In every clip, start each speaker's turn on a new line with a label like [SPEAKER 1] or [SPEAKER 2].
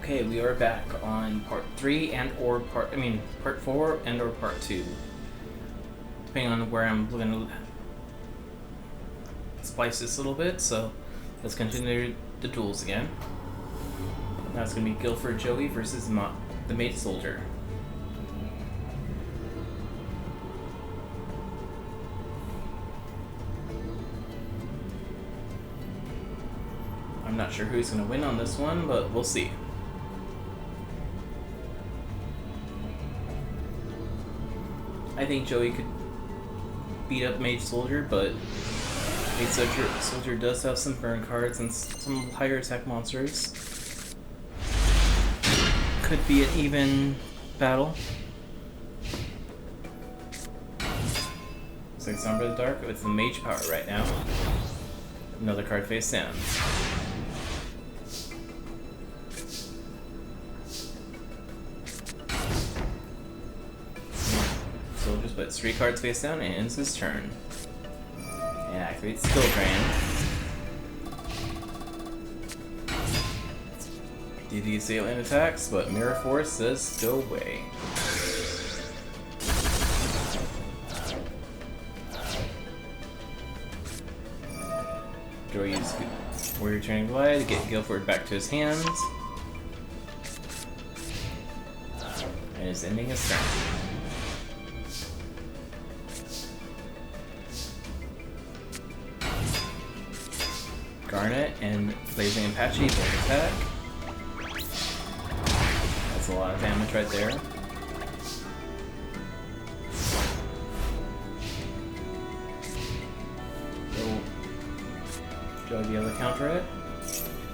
[SPEAKER 1] Okay, we are back on part 3 and or part 4 and or part 2. Depending on where I'm looking to splice this a little bit, so let's continue the duels again. Now it's going to be Guilford Joey versus the Mage Soldier. I'm not sure who's going to win on this one, but we'll see. I think Joey could beat up Mage Soldier, but Mage Soldier does have some burn cards and some higher attack monsters. Could be an even battle. Looks like Somber the Dark with the Mage power right now. Another card face down. Soldiers puts 3 cards face down and ends his turn. And activates Skill Drain. DD Assailant attacks, but Mirror Force says go away. Joey uses Warrior Training Glide to get Guilford back to his hands. And is ending his turn. Garnet and Blazing Apache both attack. That's a lot of damage right there. Joey be able to counter it.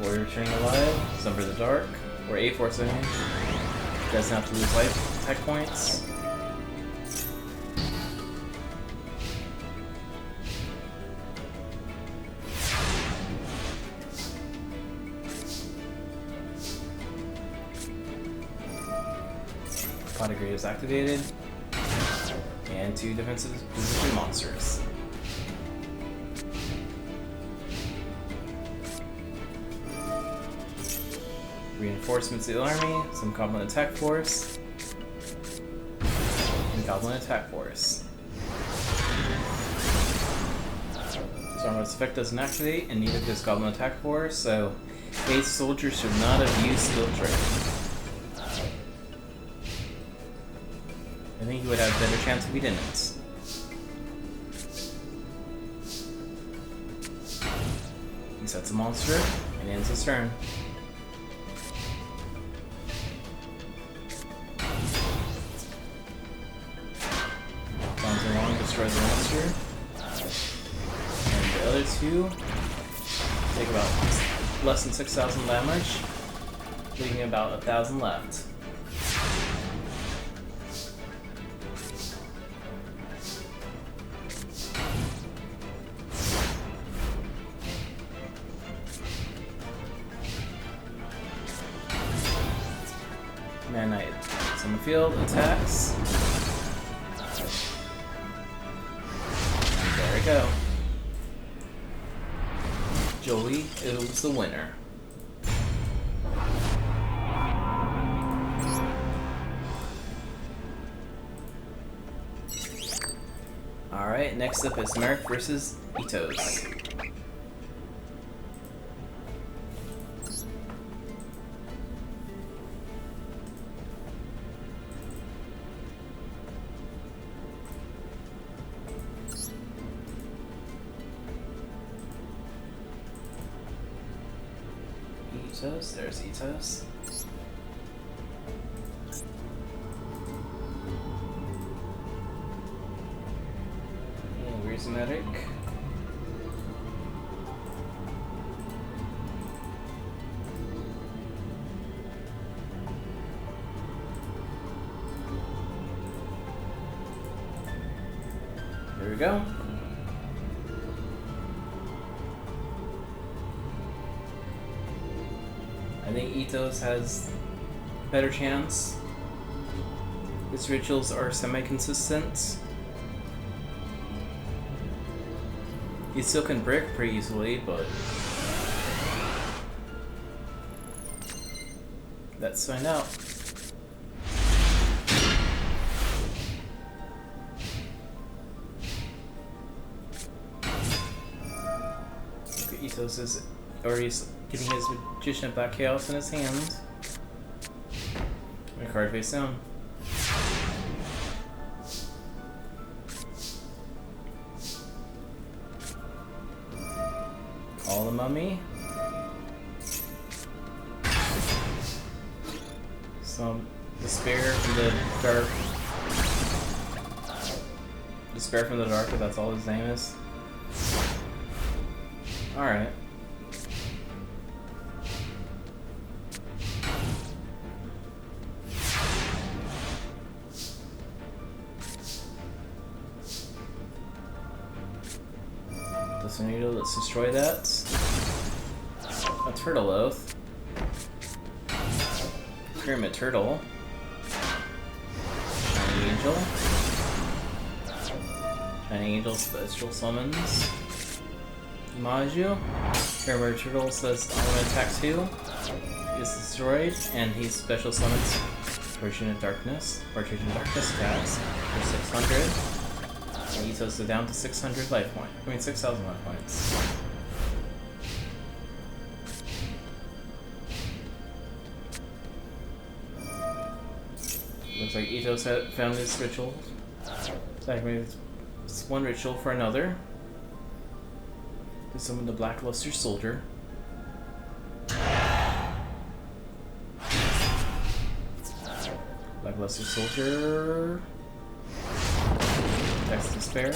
[SPEAKER 1] Warrior Turning Alive, Somber the Dark, or A-Force enemy. Doesn't have to lose life attack points. Pot of Greed is activated, and 2 defensive position monsters. Reinforcements to the army, some Goblin Attack Force, and Goblin Attack Force. Stormlord's effect doesn't activate, and neither does Goblin Attack Force, so Mage Soldier should not have used Skill Drain. I think he would have a better chance if he didn't. He sets a monster and ends his turn. Bounds along, destroys the monster. And the other 2 take about less than 6,000 damage, leaving about 1,000 left. Man Knight is on the field, attacks. And there we go. Joey is the winner. Alright, next up is Merrick versus Itos. There's Itos. And where's Medic? There we go. I think Itos has a better chance. His rituals are semi-consistent. He still can brick pretty easily, but Let's find out. Ethos is already getting his Magician of Black Chaos in his hands. A card face down. Call the Mummy. Some Despair from the Dark. Despair from the Dark, if that's all his name is. Alright. This tornado, let's destroy that. A Turtle Oath. Pyramid Turtle. Shiny Angel. Shiny Angel Special Summons. Maju. Pyramid Turtle says I want to attack 2. Is destroyed, and he special summons Version of Darkness. Version of Darkness attacks for 600. And Ethos is down to 600 life points. I mean 6,000 life points. Looks like Ethos had found his ritual. Sacrifice one ritual for another. To summon the Blackluster Soldier. Blackluster Soldier. Attacks Despair.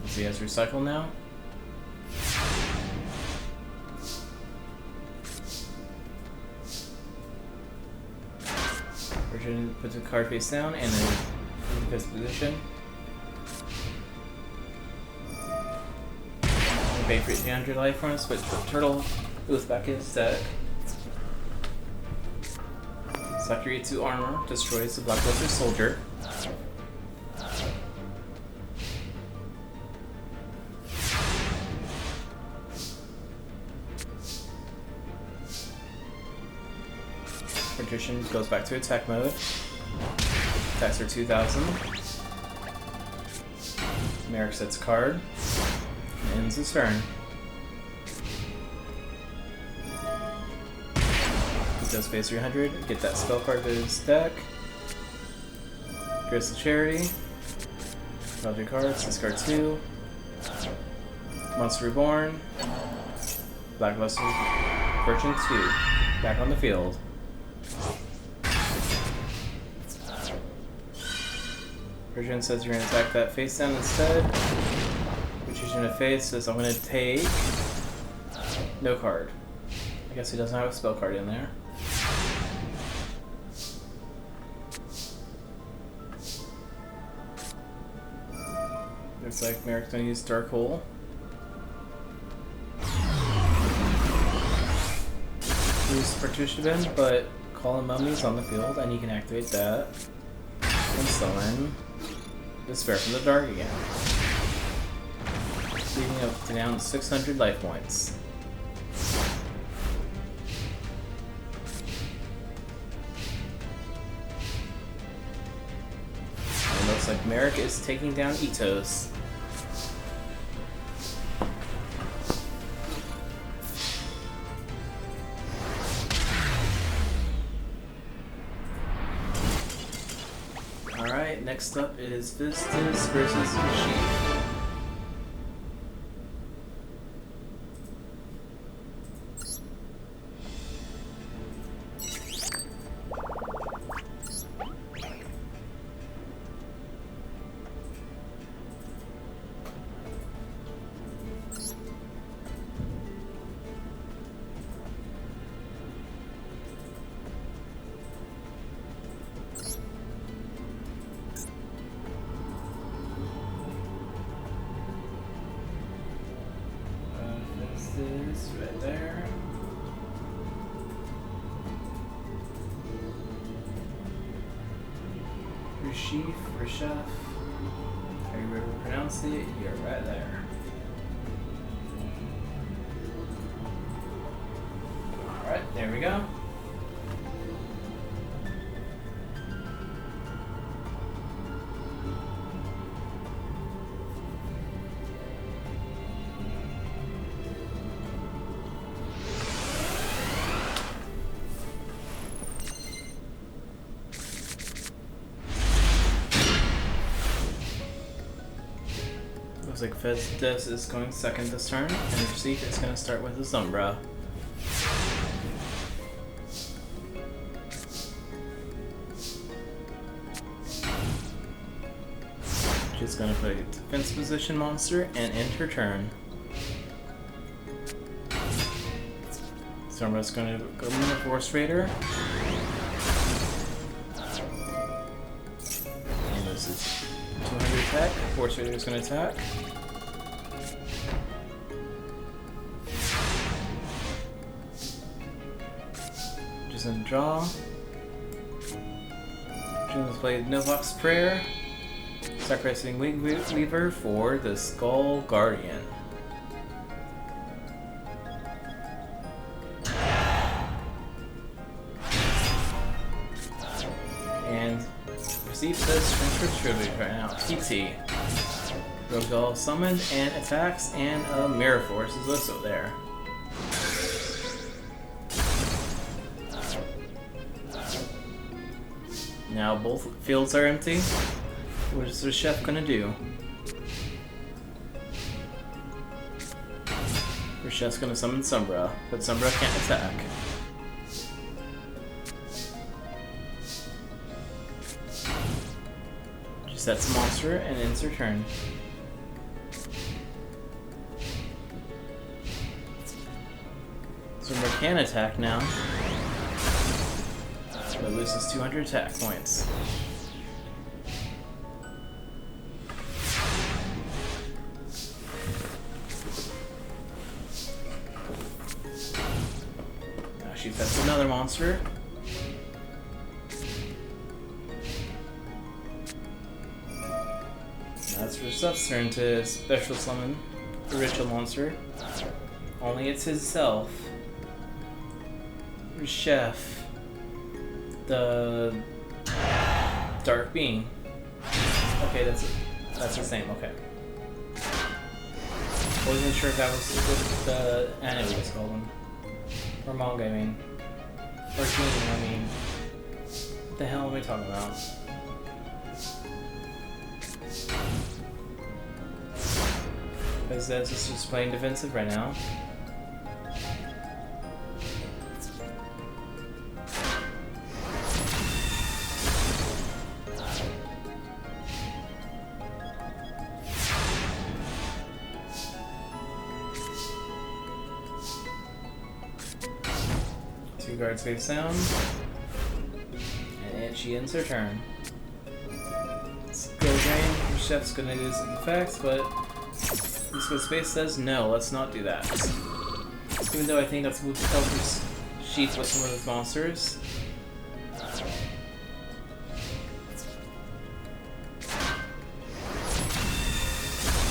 [SPEAKER 1] He has Recycle now. Version puts a card face down and then in this position. Pay for 300 life points, switch the Turtle Oath back in his deck. Saturate 2 armor, destroys the Blackluster Soldier. Magician goes back to attack mode. Attacks for 2,000. Merrick sets card. And ends his turn. He does base 300. Get that spell card to his deck. Grace the Charity. Draw 3 cards. Discard 2. Monster Reborn. Blackluster Version 2. Back on the field. Version says you're going to attack that face down instead. Magician of Faith says I'm going to take no card. I guess he doesn't have a spell card in there. Looks like Merrick's going to use Dark Hole. Use Participant, but Call and Mummy's on the field, and you can activate that. And summon Despair from the Dark again. Leaving up to down 600 life points. And it looks like Merrick is taking down Ethos. Alright, next up is Vistas versus Sheep. This right there. Reshef, how you ever pronounce it, you're right there. Alright, there we go. Looks like Festus is going second this turn, and Receipt is going to start with the Sombra. She's going to play defense position monster and end her turn. Sombra's going to go in the Force Raider. And this is 200 attack. Force Raider is going to attack. Just going to draw. She's going to play Novok's Prayer. Sacrificing Wing Weaver for the Skull Guardian. And Receive says Transfer Tribute right now. TT. Rogal summoned and attacks, and a Mirror Force is also there. Now both fields are empty. What is the chef gonna do? The chef's gonna summon Sombra, but Sombra can't attack. She sets a monster and ends her turn. Sombra can attack now, but loses 200 attack points. She sets another monster. That's for Stuff's turn to special summon the ritual monster. Only it's himself. Chef. The Dark Being. Okay, that's it. That's the same, okay. I wasn't sure if that was what the anime was called. Or manga, I mean. Or game, I mean. What the hell am I talking about? Because this is just playing defensive right now. Two guards face down, and she ends her turn. Skill drain. The chef's gonna do some effects, but Disco Space says no, let's not do that. Even though I think that's what helps Sheath with some of his monsters.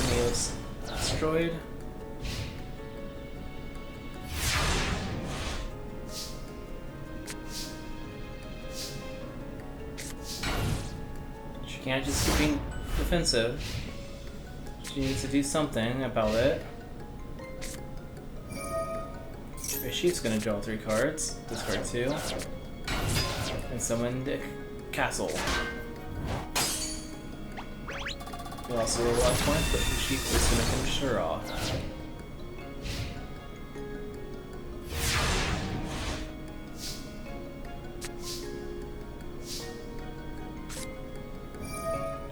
[SPEAKER 1] Neo's destroyed. She can't just keep being defensive. She needs to do something about it. She's gonna draw 3 cards, discard 2, and summon the castle. We lost a little life point, but she's just gonna finish her off.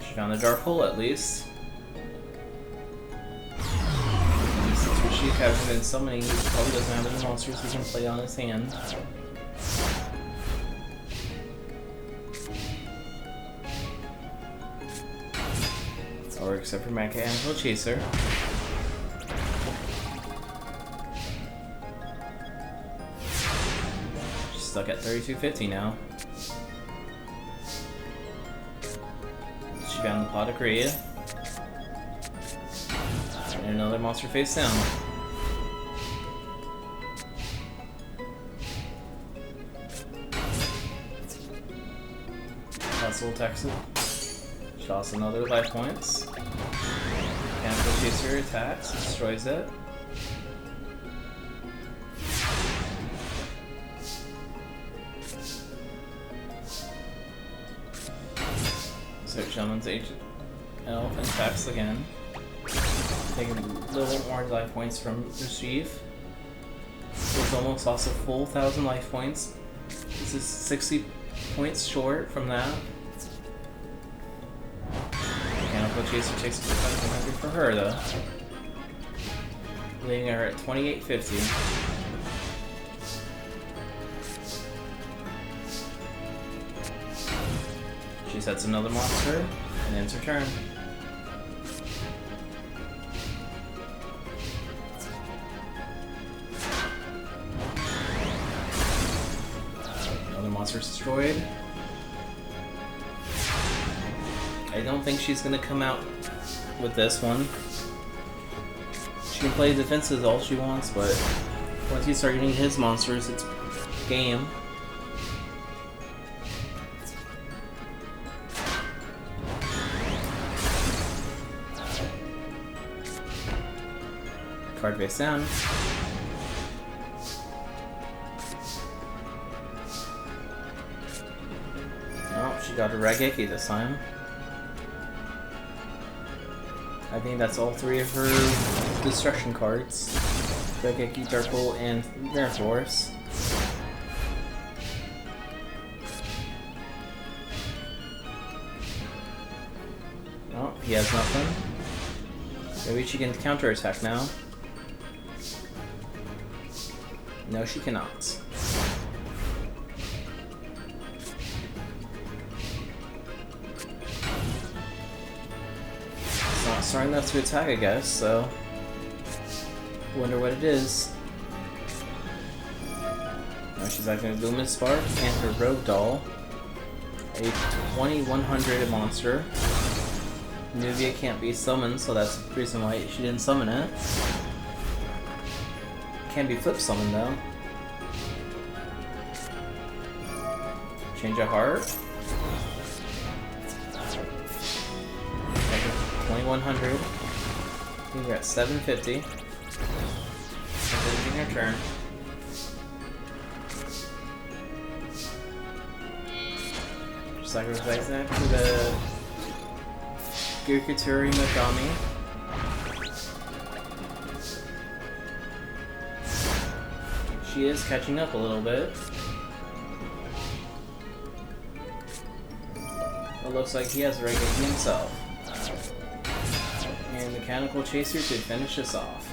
[SPEAKER 1] She found a dark hole at least. She hasn't been summoning, he probably doesn't have any monsters he can play on his hand. Or except for Mecha Angel Chaser. She's stuck at 3250 now. She found the Pot of Greed. And another monster face down. Cancel attacks it. She lost another life points. Mechanical Chaser attacks, destroys it. So Shaman's Agent Elf attacks again. Taking a little more life points from Receive. It's almost lost a full 1,000 life points. This is 60 points short from that. Mechanical Chaser takes a 500 for her though. Leaving her at 2850. She sets another monster and ends her turn. Another monster is destroyed. I don't think she's gonna come out with this one. She can play defenses all she wants, but once you start getting his monsters, it's game. Card face down. Oh, she got a Raigeki this time. I think that's all three of her destruction cards. Raigeki, Darkbolt, and Rare Force. Oh, he has nothing. Maybe she can counterattack now. No, she cannot. It's not strong enough to attack, I guess, so... Wonder what it is. Now she's acting with Luminous Spark and her Rogue Doll. A 2100 monster. Nuvia can't be summoned, so that's the reason why she didn't summon it. Can be flip summoned though. Change of heart. 2100. We're at 750. Ending her turn. Sacrifice that to the Gyokuturi Megami. She is catching up a little bit. It looks like he has Raigeki himself. And Mechanical Chaser to finish this off.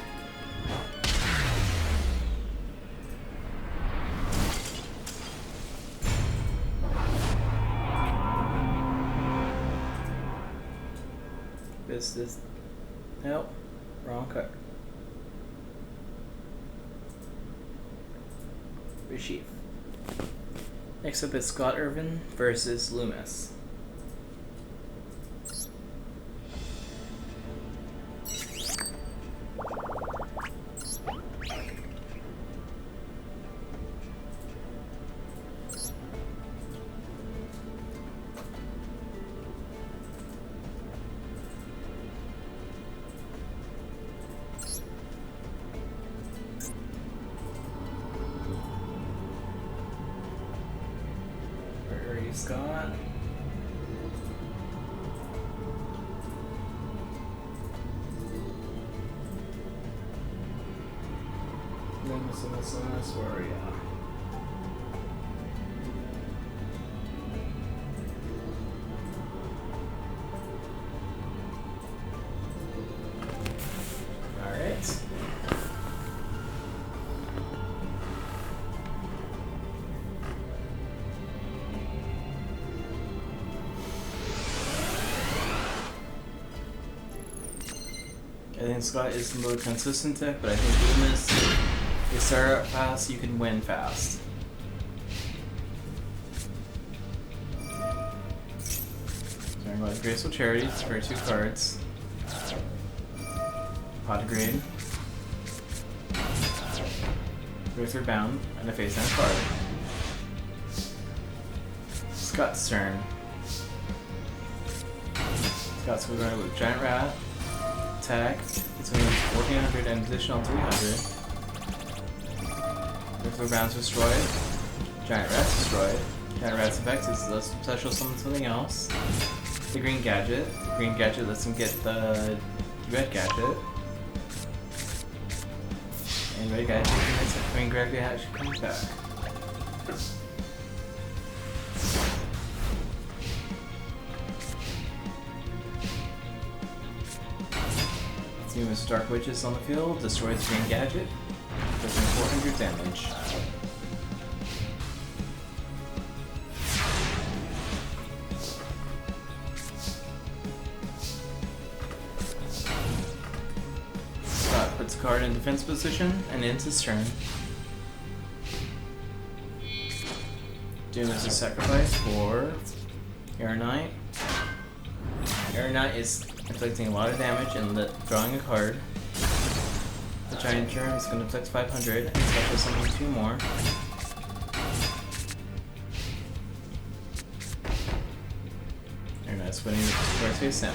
[SPEAKER 1] This is... Nope. Wrong card. Receive. Next up is Scott Irvin versus Loomis. Scott. Loomis, where are you? Alright. I think Scott is the more consistent deck, but I think Loomis, you start out fast, you can win fast. So I'm going to Graceful Charities for 2 cards. Pot Grade. Ruther Bound, and a face down card. Scott's turn. Scott's going to run with Giant Rat. Attack. It's going to be 1400 and additional 300. If the round's destroyed, Giant Rat's destroyed. Giant Rat's effect is let's special summon something else. The green gadget. Green gadget lets him get the red gadget. And red gadget commits it. Green gadget comes back. Team of Dark Witches on the field, destroys green gadget, does 400 damage. Scott puts a card in defense position and ends his turn. Doom is a sacrifice for Air Knight. Air Knight is inflicting a lot of damage and drawing a card. The Giant Germ is going to inflict 500 and special summon 2 more. Air Knight's winning the square face down.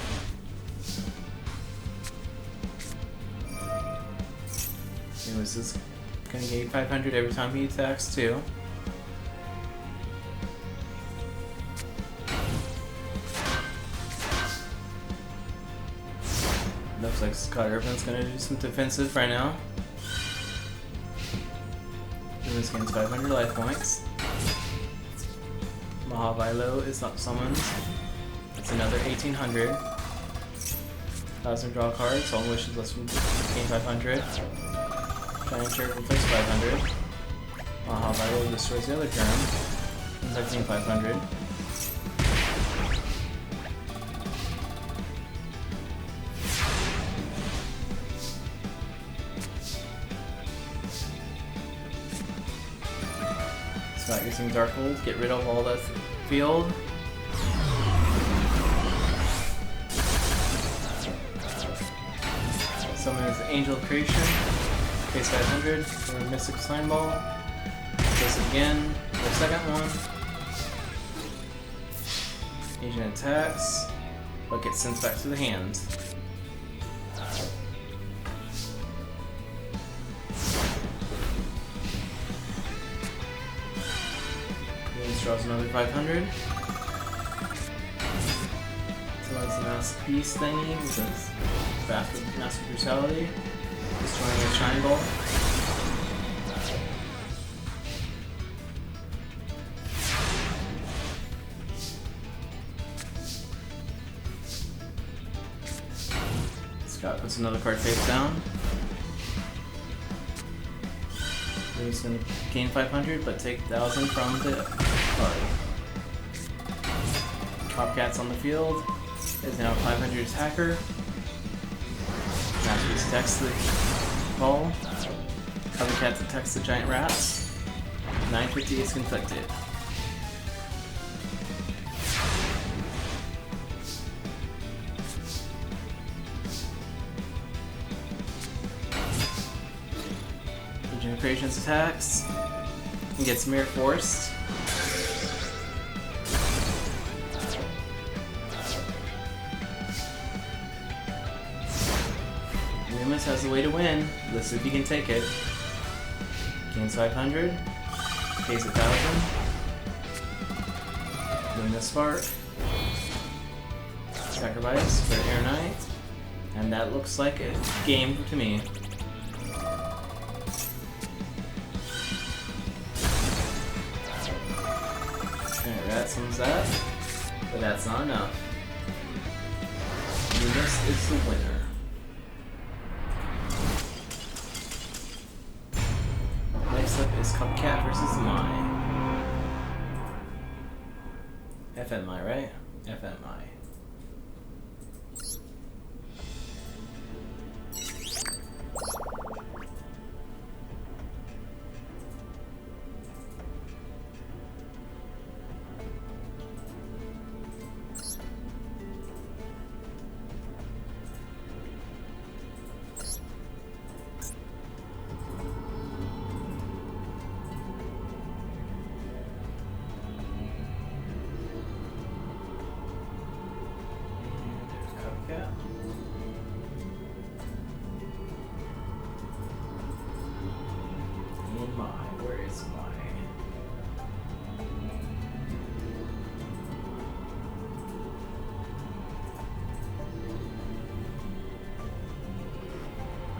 [SPEAKER 1] This is going to gain 500 every time he attacks too. Looks like Scott Irvin's gonna do some defensive right now. This gains 500 life points. Mahavilo is not summoned. It's another 1800. 1000 draw cards, all wishes lets him gain 500. Giant Cherub inflicts 500. Mahavilo destroys the other germ. Inflicting 500. Scott using Darkhold, get rid of all that field. Summon his Angel Creation, face 500 for a Mystic Slime Ball. Does it again for the second one. Agent attacks, but gets sent back to the hand. Draws another 500. So that's a Masterpiece thingy with this Master Brutality. Destroying a Shine Ball. Scott puts another card face down. He's going to gain 500 but take 1000 from the card. Copcat's on the field. Is now a 500 attacker. Masterpiece attacks the ball. Copcat attacks the giant rats. 950 is conflicted. Agent Creations attacks. He gets Mirror Forced. Loomis has a way to win. Let's see if he can take it. Gains 500. Pays 1000. Loomis Spark. Sacrifice for Air Knight. And that looks like a game to me. That sums that, but that's not enough. Loomis is the winner. Next up is Copcat versus Mai. FMI, right? FMI. That's why.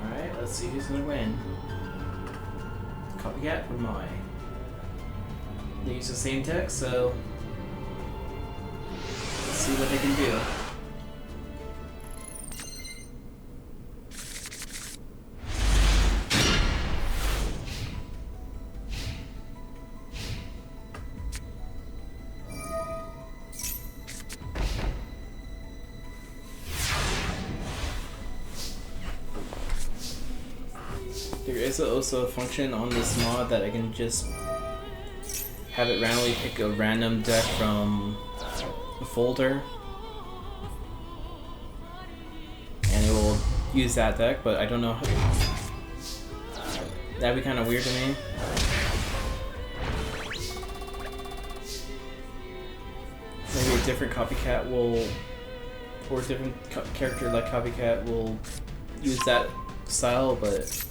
[SPEAKER 1] Alright, let's see who's gonna win. Copycat or Mai? They use the same deck, so let's see what they can do. There is also a function on this mod that I can just have it randomly pick a random deck from a folder and it will use that deck, but I don't know how. That'd be kind of weird to me. Maybe a different copycat will, or a different character like copycat will use that style, but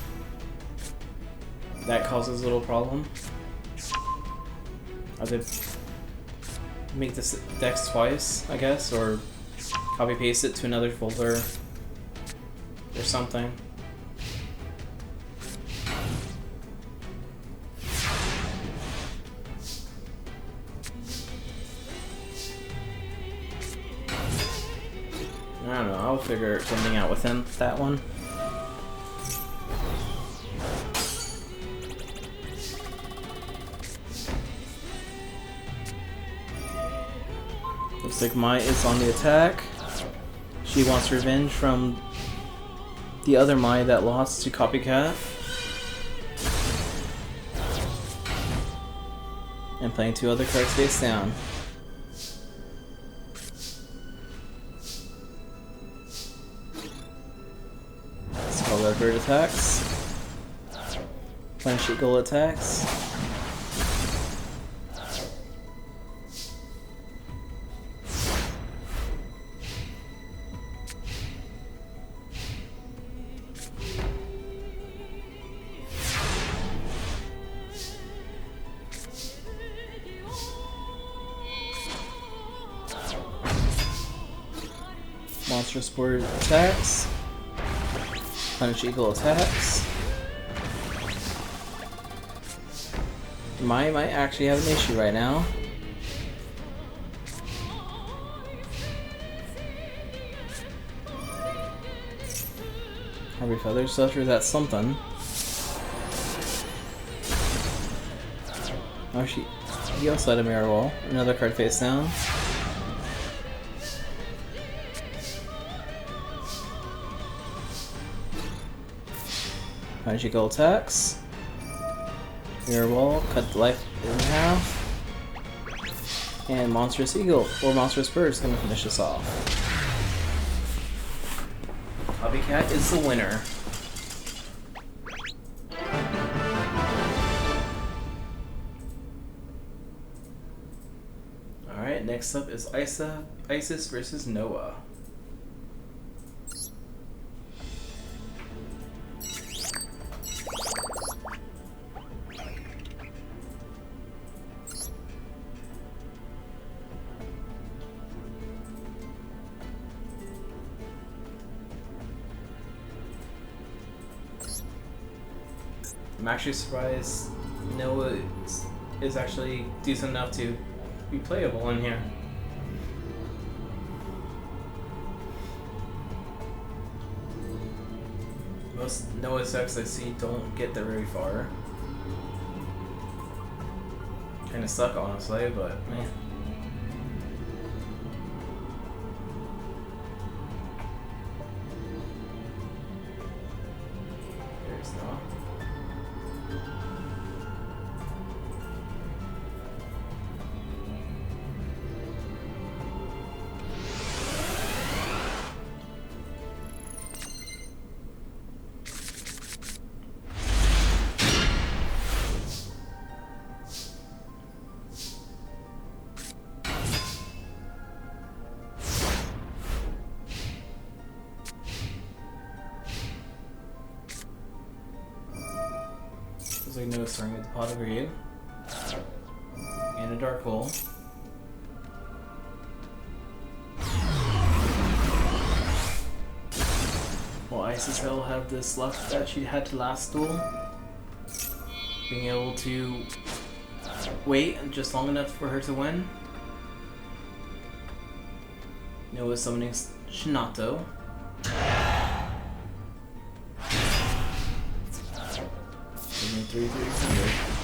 [SPEAKER 1] that causes a little problem. I could make this decks twice, I guess, or copy paste it to another folder or something. I don't know, I'll figure something out with him, that one. Looks like Mai is on the attack. She wants revenge from the other Mai that lost to Copycat. And playing 2 other cards face down. Let's call that bird attacks. Punish Eagle attacks. Monster Sport attacks. Punish Eagle attacks. Mai might actually have an issue right now. Harvey Feather Stutter, that's something. Oh, he also had a mirror wall. Another card face down. Punish Eagle attacks. Mirror wall, cut the life in half. And Monstrous Eagle, or Monstrous Bird is going to finish this off. Copycat is the winner. Alright, next up is Isis versus Noah. I'm actually surprised Noah is actually decent enough to be playable in here. Most Noah decks I see don't get there very far. Kinda suck, honestly, but man. There's Noah. Looks like no starting with the Pot of Greed. And a Dark Hole. Well, Isis will have this luck that she had to last duel. Being able to wait just long enough for her to win. Noah summoning Shinato. Summoning 3,300.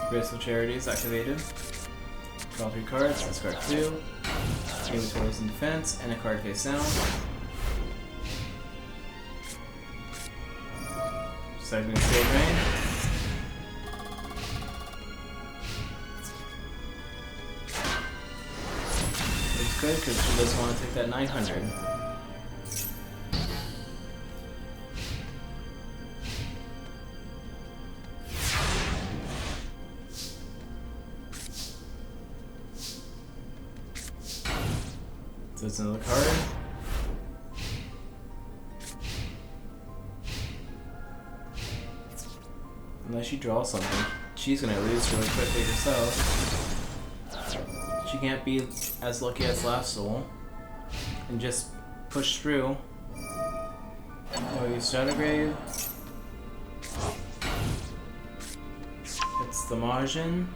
[SPEAKER 1] Graceful Charity is activated. Draw 3 cards, discard 2. Inventories in defense, and a card face down. Cycling Steel Drain. Looks good because she does want to take that 900. So it's another card. Unless you draw something, she's gonna lose really quickly herself. She can't be as lucky as last soul and just push through. Oh, you Shadow Grave. It's the Majin,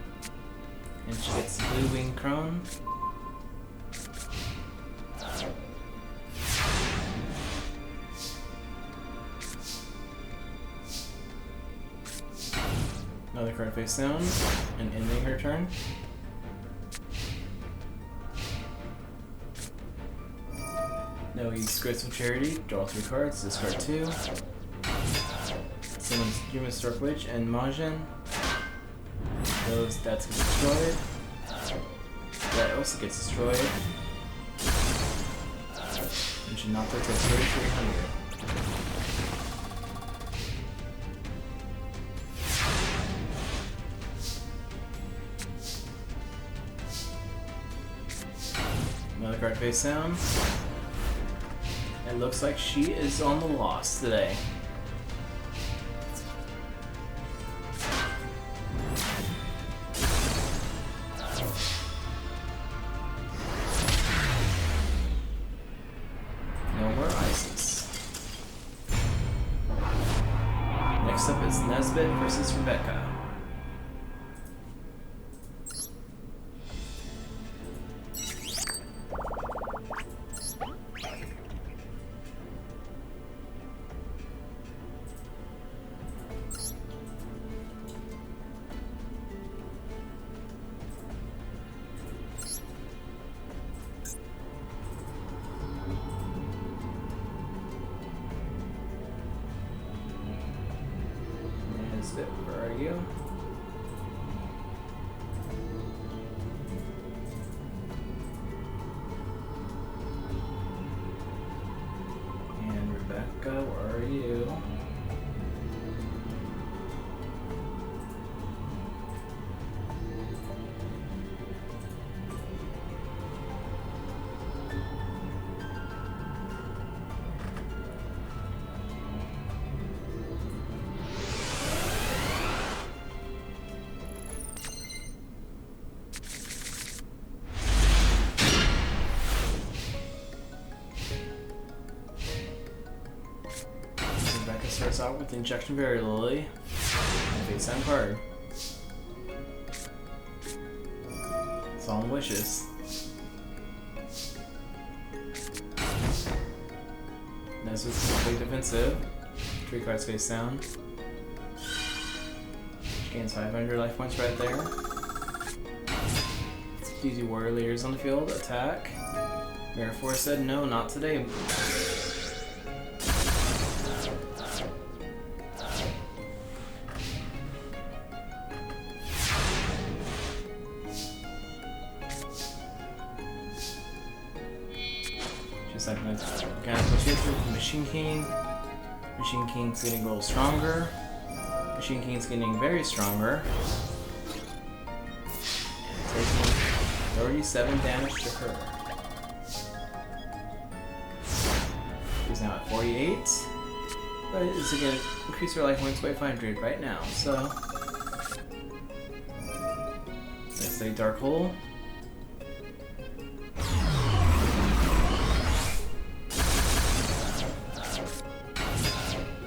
[SPEAKER 1] and she gets the Blue Wing Crone. Another card face down, and ending her turn. No, use Graceful Charity, draw 3 cards, discard 2. Summons Human Stork Witch and Majin. Those stats get destroyed. That also gets destroyed. And Shinato takes 3,300. Another card face down. It looks like she is on the loss today. No more Isis. Next up is Nesbit versus Rebecca. Where are you? And Rebecca, where are you? Starts out with Injection Berry Lily, and face down card. Solemn Wishes. Nesbit's completely defensive. 3 cards face down. She gains 500 life points right there. DZ Warrior Leaders on the field, attack. Mirror Force said no, not today. Machine King. Machine King's getting a little stronger. Machine King's getting very stronger. And taking 37 damage to her. She's now at 48. But is it gonna increase her life points by 500 right now, so let's say Dark Hole.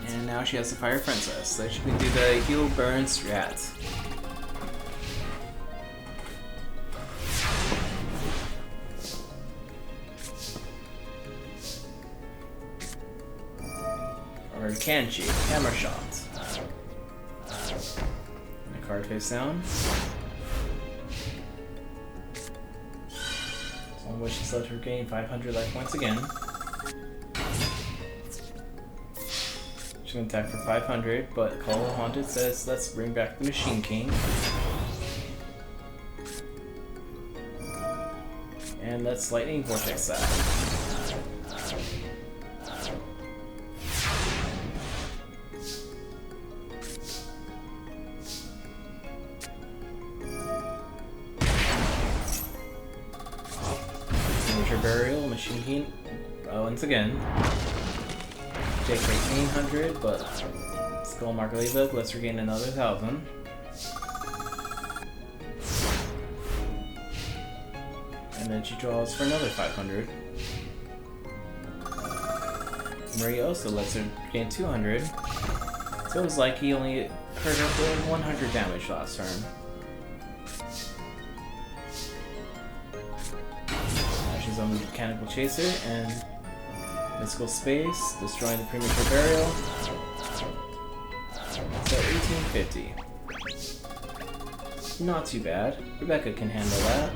[SPEAKER 1] And now she has the Fire Princess, so she can do the heal burn strat. Or can she? Hammer shot. And a card face down. On which she's let her gain 500 life points again. She's gonna attack for 500, but Call of Haunted says let's bring back the Machine King. And let's Lightning Vortex that. Burial, Machine King, once again. Takes 1800, but Skull Mark Ladybug lets her gain another 1000. And then she draws for another 500. Maria also lets her gain 200. So it was like he only hurt her for 100 damage last turn. On the Mechanical Chaser and Mystical Space, destroying the Premature Burial. So 1850. Not too bad. Rebecca can handle that.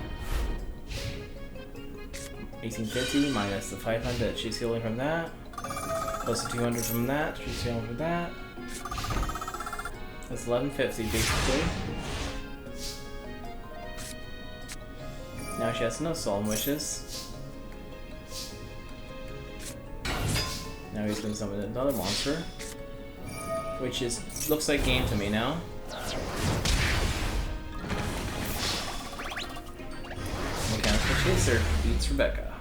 [SPEAKER 1] 1850 minus the 500 that she's healing from that. Plus the 200 from that, she's healing from that. That's 1150 basically. Now she has no Solemn Wishes. Now he's gonna summon another monster, which looks like game to me now. Mechanical Chaser beats Rebecca.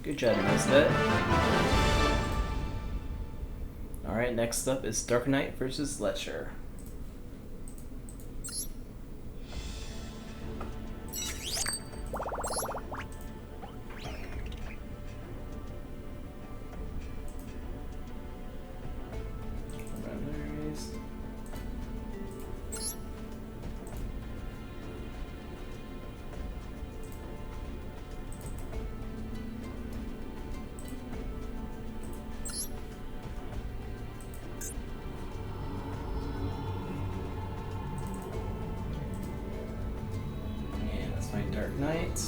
[SPEAKER 1] Good job, Nisbet. Alright, next up is Dark Knight versus Letcher. Dark Knight.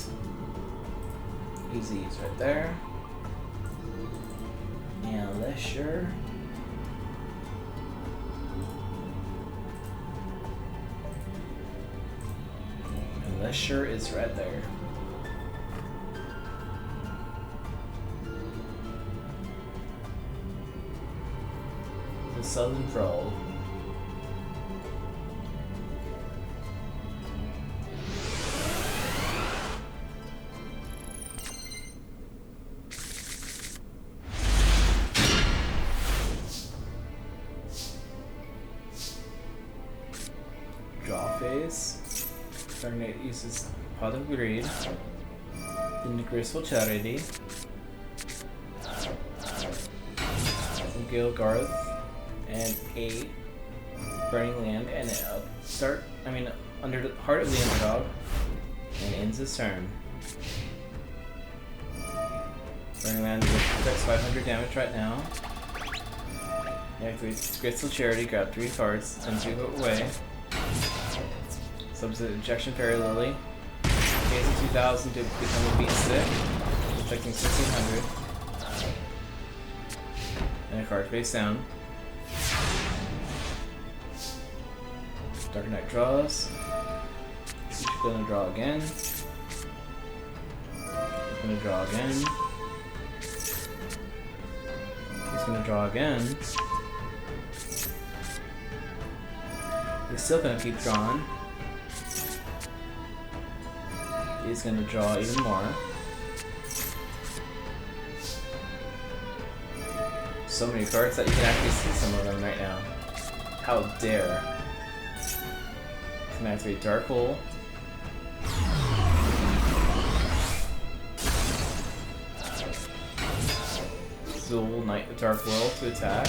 [SPEAKER 1] Easy is right there. And Lesher. And Lesher is right there. The Southern Troll. Draw phase. Dark Knight uses Pot of Greed, then Graceful Charity, Gale Garth, and a Burning Land, and under the Heart of the Underdog, and ends his turn. Burning Land affects 500 damage right now. Activates Graceful Charity, grab 3 cards, sends you away. Substitute Injection Fairy Lily. Pays 2000 to become a Beat Stick, affecting 1600. And a card face down. Dark Knight draws. He's gonna draw again. He's gonna draw again. He's gonna draw again. He's still gonna keep drawing. He's gonna draw even more. So many cards that you can actually see some of them right now. How dare. Can activate Dark Hole. Duel Knight Dark World to attack.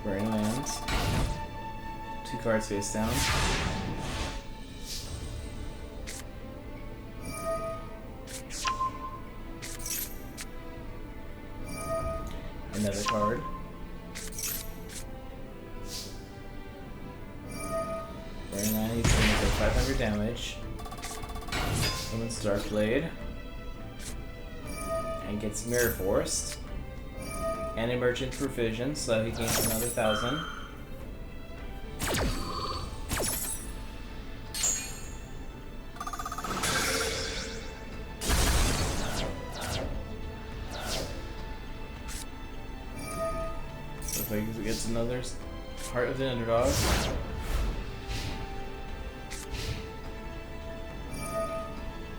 [SPEAKER 1] Burning lands. 2 cards face down. Another card. Burning land, he's going to take 500 damage. Summons Dark Blade. And gets Mirror Forced. And Emergent Provision, so he gains another 1,000. Looks like he gets another Heart of the Underdog.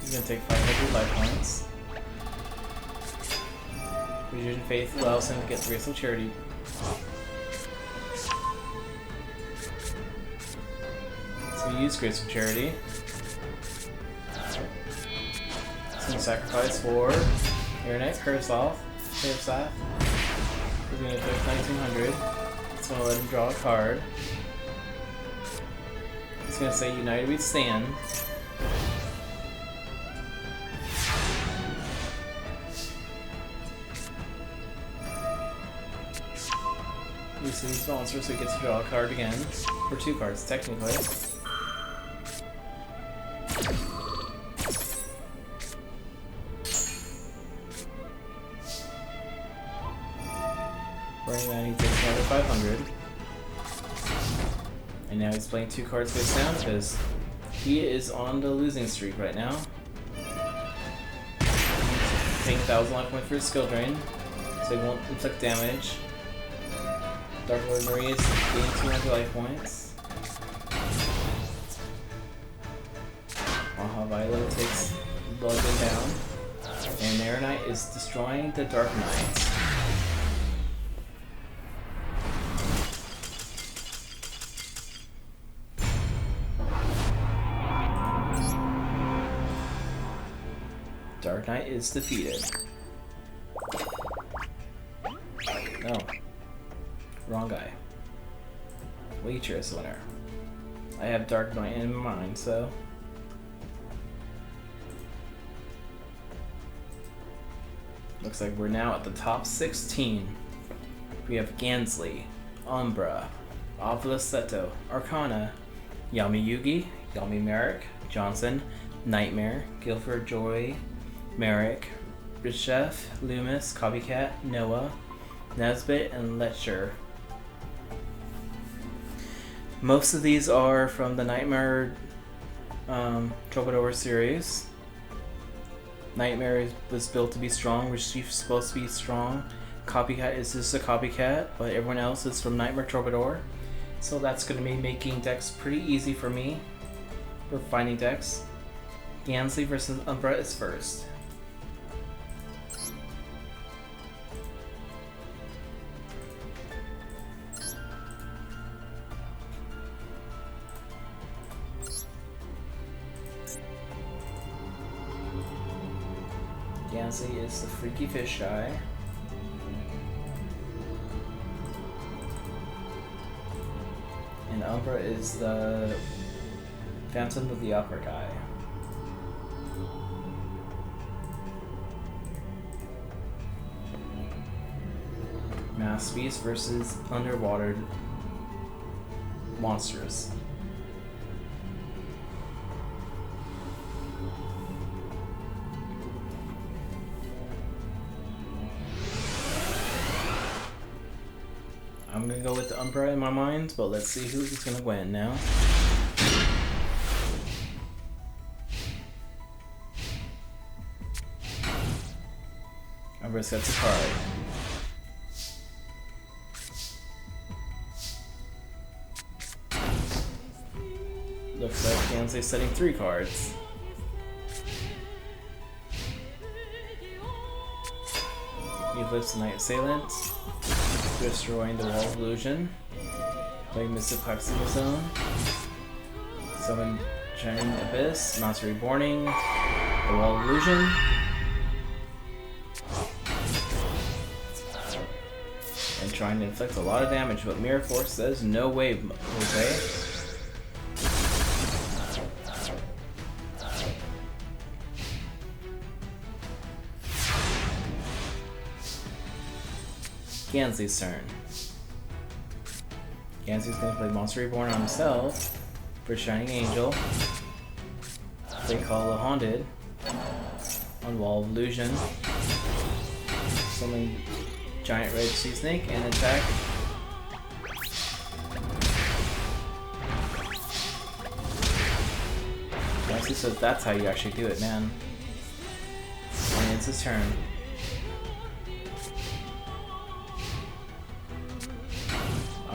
[SPEAKER 1] He's gonna take 500 life points. Vision Faith allows him to get Graceful Charity. So we use Graceful Charity. He's gonna sacrifice for Air Knight, Curse Off, He's gonna take 1900. It's gonna let him draw a card. It's gonna say United We Stand. Using his monster, so he gets to draw a card again. Or 2 cards, technically. Burning that, he takes another 500. And now he's playing 2 cards face down because he is on the losing streak right now. He's paying 1,000 life points for his skill drain, so he won't inflict damage. Dark Lord Marie is gaining 200 life points. While Violet takes Bloodwind down. And Air Knight is destroying the Dark Knight. Dark Knight is defeated. No. Wrong guy. Leecher is the winner. I have Dark Knight in mind, so... Looks like we're now at the top 16. We have Gansley, Umbra, Avila Seto, Arcana, Yami Yugi, Yami Merrick, Johnson, Nightmare, Guilford Joy, Merrick, Richef, Loomis, Copycat, Noah, Nesbit, and Letcher. Most of these are from the Nightmare Troubadour series. Nightmare was built to be strong, Chief's supposed to be strong. Copycat is just a copycat, but everyone else is from Nightmare Troubadour. So that's going to be making decks pretty easy for me. For finding decks. Gansley versus Umbra is first. Gansley is the freaky fish guy. And Umbra is the Phantom of the Opera guy. Mass Beast versus Underwater Monsters. I'm gonna go with the Umbra in my mind, but let's see who's gonna win now. Umbra sets a card. Looks like Gansey's setting 3 cards. He lifts the Night Assailant, destroying the Wall of Illusion. Playing Mystic Proxima Zone. Summon Shining Abyss, Monster Reborning, the Wall of Illusion. And trying to inflict a lot of damage, but Mirror Force says no way, Jose. Gansey's turn. Gansey's going to play Monster Reborn on himself for Shining Angel. They call a Haunted on Wall of Illusion. Summon Giant Red Sea Snake and attack. Gansey says that's how you actually do it, man. And it's his turn.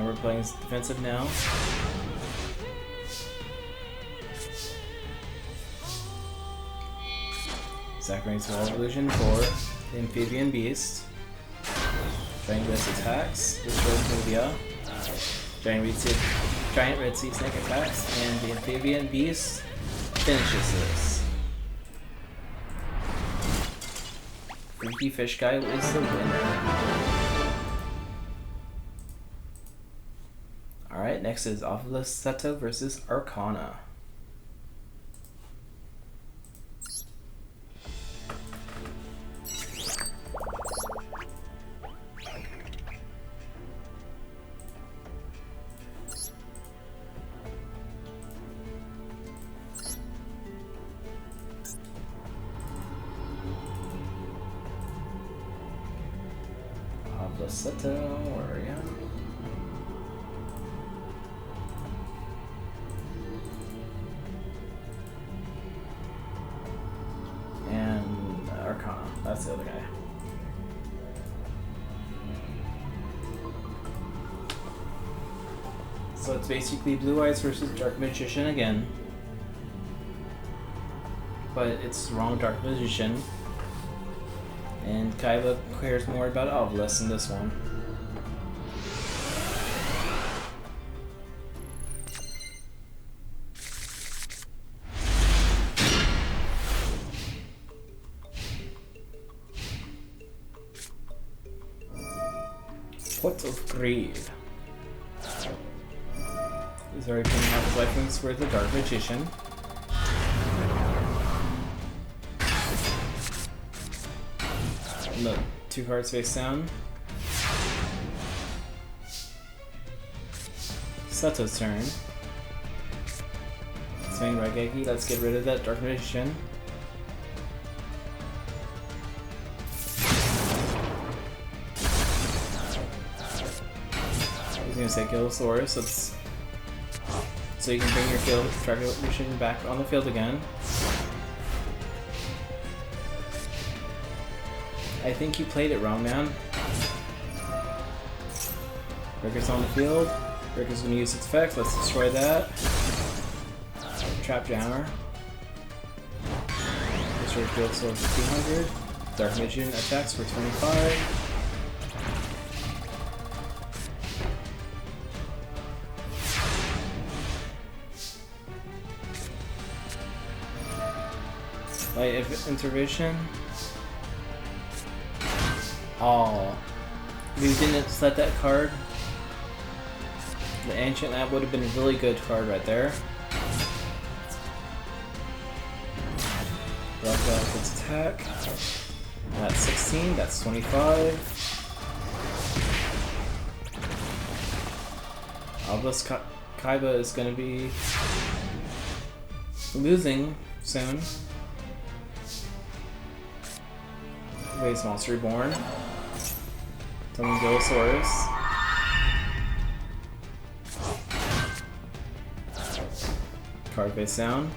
[SPEAKER 1] We're playing defensive now. Sacrifice Wall of Illusion for the Amphibian Beast. Giant Red attacks, destroys Nubia. Giant Red Sea Snake attacks, and the Amphibian Beast finishes this. Freaky Fish Guy is the winner. Alright, next is Seto versus Arcana. Seto, where are you? That's the other guy. So it's basically Blue Eyes versus Dark Magician again. But it's wrong Dark Magician. And Kaiba cares more about Obelisk in this one. What of Greed? He's already putting out his life wings for the Dark Magician. Look, 2 cards face down. Seto's turn. Swing Raigeki, let's get rid of that Dark Magician. He's gonna say Gillosaurus, so you can bring your Dark Magician back on the field again. I think you played it wrong, man. Ricker's on the field. Ricker's gonna use its effects. Let's destroy that. Trap Jammer. Destroy Gillosaurus for 200. Dark Magician attacks for 25. Light Intervention. Oh, if you didn't set that card, the Ancient Lab would have been a really good card right there. Rock its attack. That's 16, that's 25. Obelisk Kaiba is going to be losing soon. Base Monster Reborn. Summon Gillosaurus. Card face down.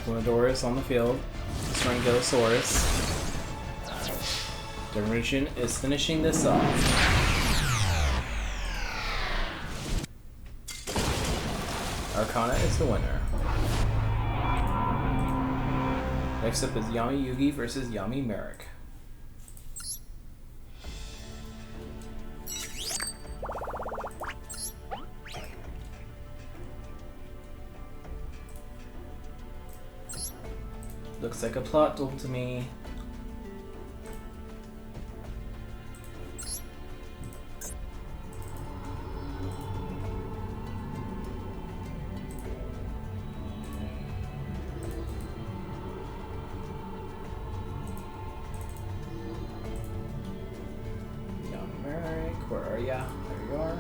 [SPEAKER 1] Glyndor on the field, destroying Gillosaurus. Generation is finishing this off. Arcana is the winner. Next up is Yami Yugi versus Yami Merrick. Looks like a plot duel to me. Where are ya? There you are.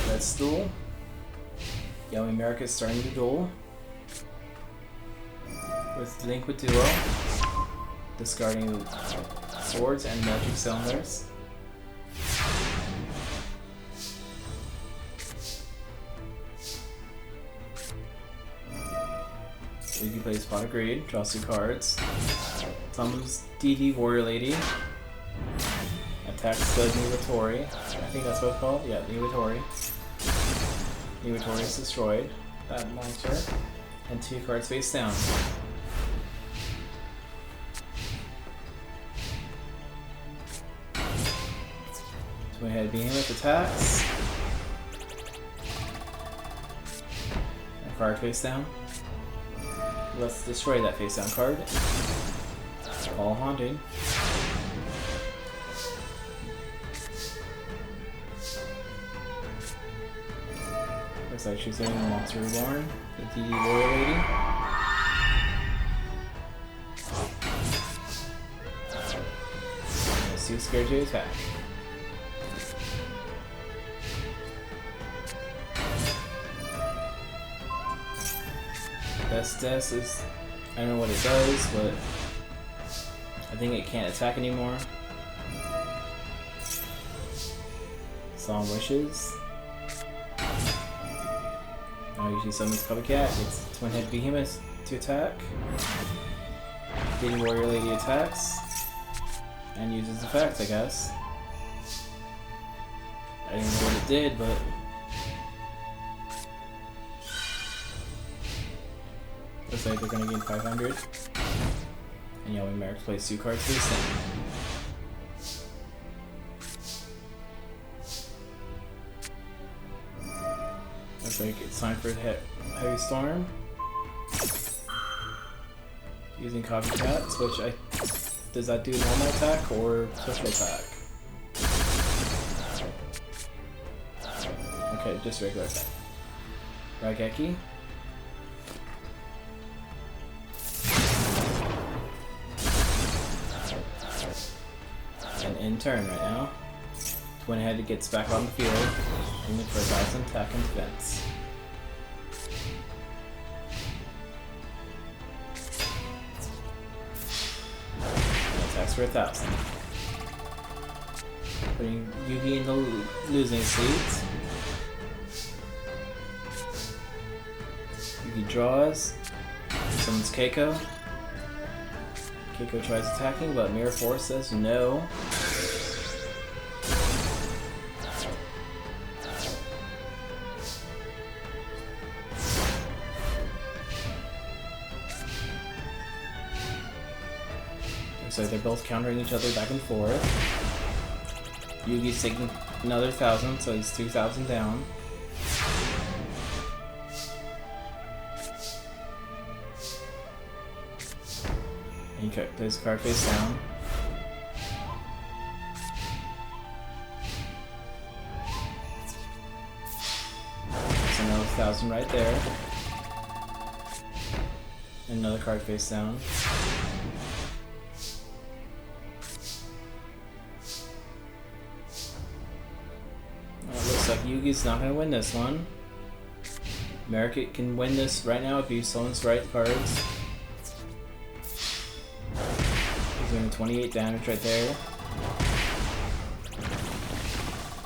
[SPEAKER 1] Let's duel. Yami Merrick is starting the duel with Link with Duel, discarding swords and magic cylinders. Yugi plays Pot of Greed, draws 2 cards, summons DD Warrior Lady, attacks the Niwatori. I think that's what it's called. Yeah, Niwatori. Niwatori is destroyed, that monster, and 2 cards face down. Twin Head Behemoth attacks. A card face down. Let's destroy that face down card. All Haunted. Looks like she's hitting Monster Reborn, the DD Warrior Lady. And Sue scared to attack. Death is, I don't know what it does, but I think it can't attack anymore. Solemn Wishes. Now usually summons Copycat, it's Twin Head Behemoth to attack. DD Warrior Lady attacks. And uses effects, I guess. I don't know what it did, but looks like they're gonna gain 500. And Yami Merrick plays 2 cards to the same. Looks like it's time for Heavy Storm. Using Copycat, switch. Does that do normal attack or special attack? Okay, just regular attack. Raigeki. And in turn right now. Twin Head gets back on the field, aiming for 1,000 attack and defense. And attacks for 1,000. Putting Yugi in the losing seat. Yugi draws, summons Keiko. Keiko tries attacking, but Mirror Force says no. So they're both countering each other back and forth. Yugi's taking another 1,000, so he's 2,000 down. And he plays a card face down. There's another 1,000 right there. And another card face down. Yugi's not gonna win this one. Merrick can win this right now if he summons the right cards. He's doing 28 damage right there.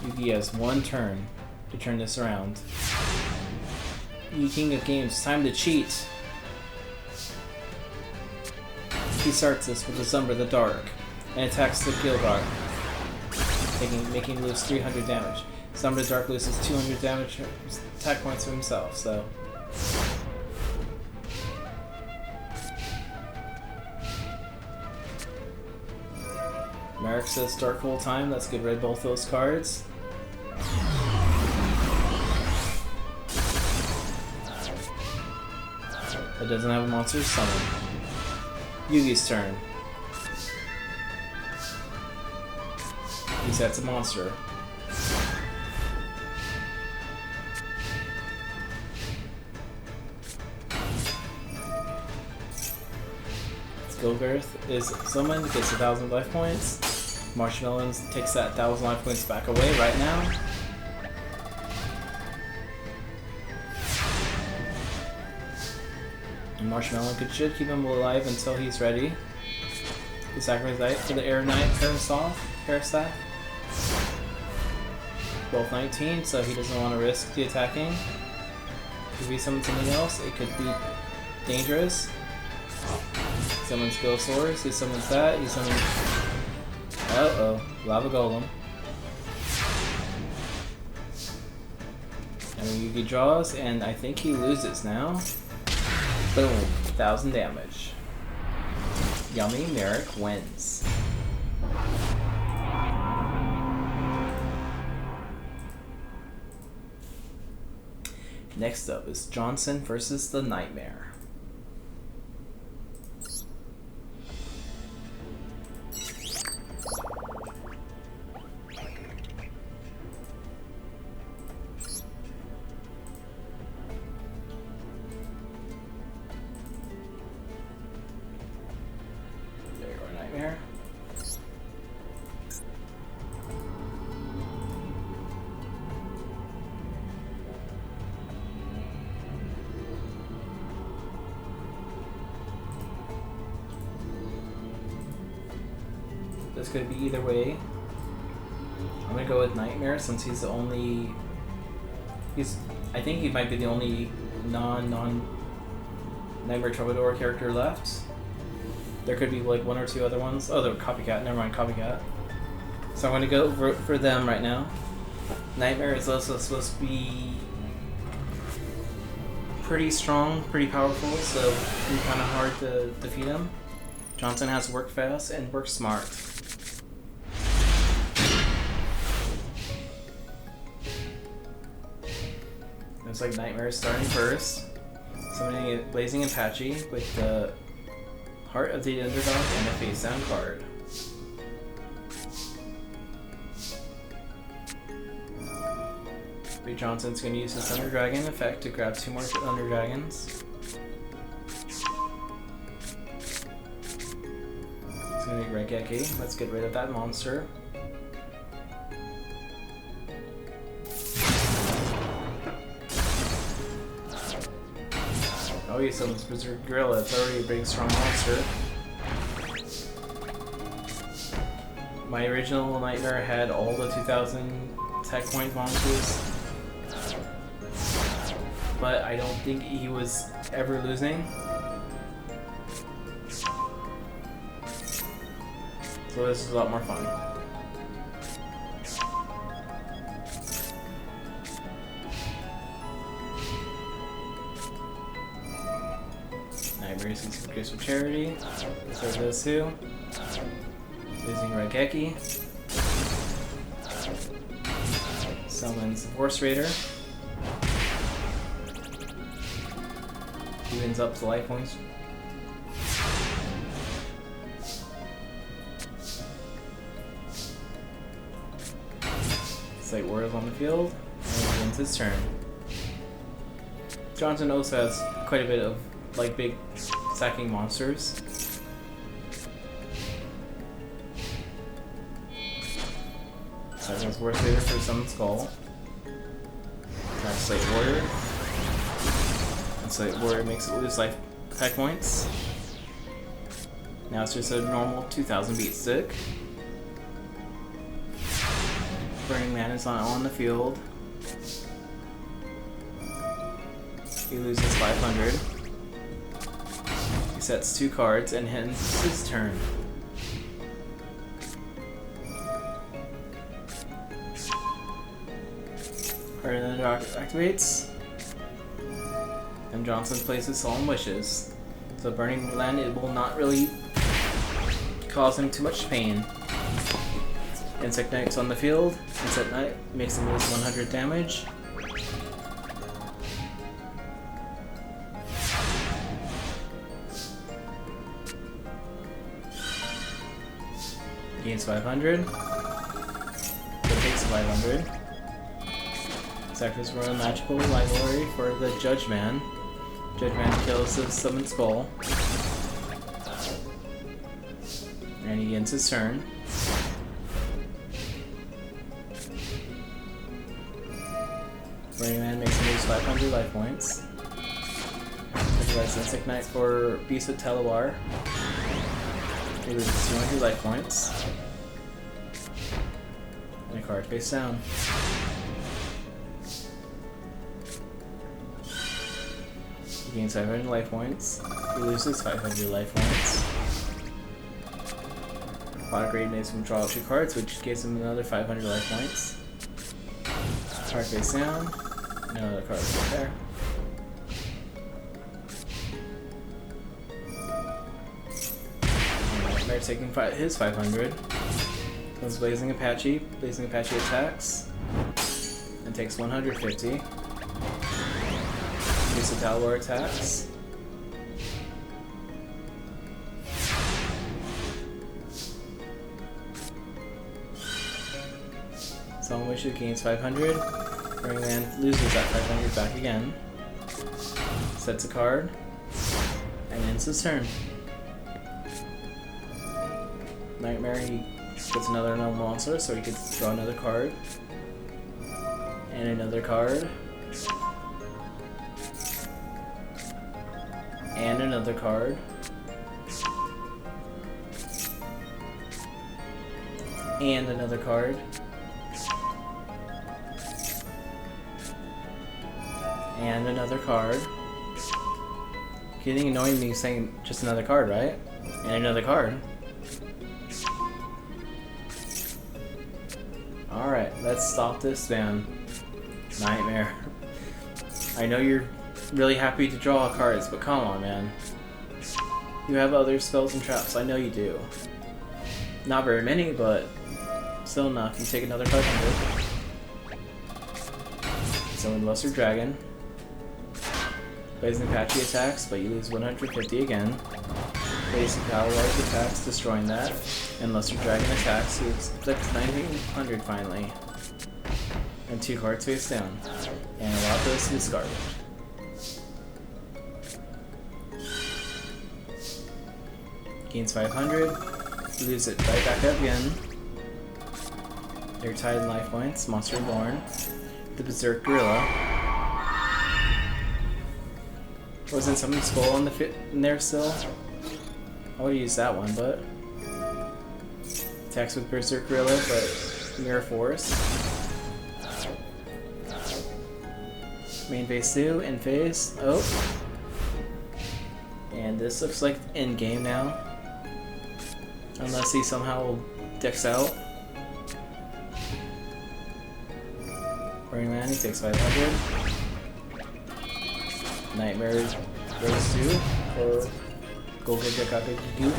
[SPEAKER 1] Yugi has one turn to turn this around. You King of Games, time to cheat. He starts this with the Summer the Dark and attacks the Gilgar, making him lose 300 damage. Summer the Dark loses 200 damage attack points to himself, so. Merrick says Dark full time, let's get rid of both those cards. It doesn't have a monster to summon. Yugi's turn. He sets a monster. Gilgarth is summoned, gets 1,000 life points. Marshmallows takes that 1,000 life points back away right now. And Marshmallow should keep him alive until he's ready. He sacrifices for the Air Knight Parastaff. Both 19, so he doesn't want to risk the attacking. Could be something else, it could be dangerous. He summons Ghosaurus, he summons that, he summons... Uh-oh, Lava Golem. And Yugi draws, and I think he loses now. Boom, 1,000 damage. Yummy, Merrick wins. Next up is Johnson versus the Nightmare. There you go, Nightmare. This could be either way. I'm gonna go with Nightmare since he's the only. I think he might be the only non Nightmare Troubadour character left. There could be like one or two other ones. Oh, they're Copycat. Never mind, Copycat. So I'm gonna go for them right now. Nightmare is also supposed to be pretty strong, pretty powerful, so it's gonna be kind of hard to defeat him. Johnson has work fast and work smart. Looks like Nightmare is starting first. Summoning it Blazing Apache with the Heart of the Underdog and a face down card. Ray Johnson's going to use his Thunder Dragon effect to grab 2 more Thunder Dragons. He's going to be Regeki. Let's get rid of that monster. Oh, he summons Berserk Gorilla. It's already a big, strong monster. My original Nightmare had all the 2,000 attack point monsters, but I don't think he was ever losing. So this is a lot more fun. Nightmare sees Grace of Charity. So those two. Losing Regeki. Summons Horse Raider. Evens up the life points. Sight Warriors on the field. And it ends his turn. Johnson also has quite a bit of like big sacking monsters. Summons Horse Raider for Summon Skull. Slate Warrior. And Slate Warrior makes it lose life attack points. Now it's just a normal 2000 beat stick. Burning Man is on the field. He loses 500. He sets 2 cards and ends his turn. Hardened activates. And Johnson places Solemn Wishes. So Burning Land, it will not really cause him too much pain. Insect Knight's on the field. Insect Knight makes him lose 100 damage. Gains 500. So takes 500. Sacrifice Royal Magical Library for the Judge Man. Judge Man kills the Summoned Skull. And he ends his turn. Burning Man makes him lose 500 life points. Sacrifice Insect Knight for Beast of Telawar. He loses 200 life points. And a card face down. He gains 500 life points. He loses 500 life points. Pot Grade makes him draw 2 cards, which gives him another 500 life points. Card face down. No other cards right there. Nightmare taking his 500. Goes Blazing Apache. Blazing Apache attacks. And takes 150. Beast of Talwar attacks. Solemn Wishes gains 500. Burning Man loses that 500 back again. Sets a card. And ends his turn. Nightmare, he gets another normal monster, so he can draw another card. And another card. And another card. And another card. And another card. Getting annoying me saying just another card, right? And another card. Alright, let's stop this man. Nightmare. I know you're really happy to draw cards, but come on, man. You have other spells and traps, I know you do. Not very many, but still enough. You take another 500. Summon Lesser Dragon. Blazing Apache attacks, but you lose 150 again. Blazing Power Large attacks, destroying that. And Lesser Dragon attacks, he inflicts 1900 finally. And 2 cards face down. And a lot of those is garbage. Gains 500. You lose it right back up again. They're tied in life points. Monster Reborn. The Berserk Gorilla. Wasn't something skull on the in there still? I would use that one, but attacks with Berserk Gorilla, but Mirror Force. Main phase 2, in phase. Oh, and this looks like end game now, unless he somehow decks out. Burning Man, he takes 500. Nightmare goes 2 for Go-Go-Go-Go-Go-Go.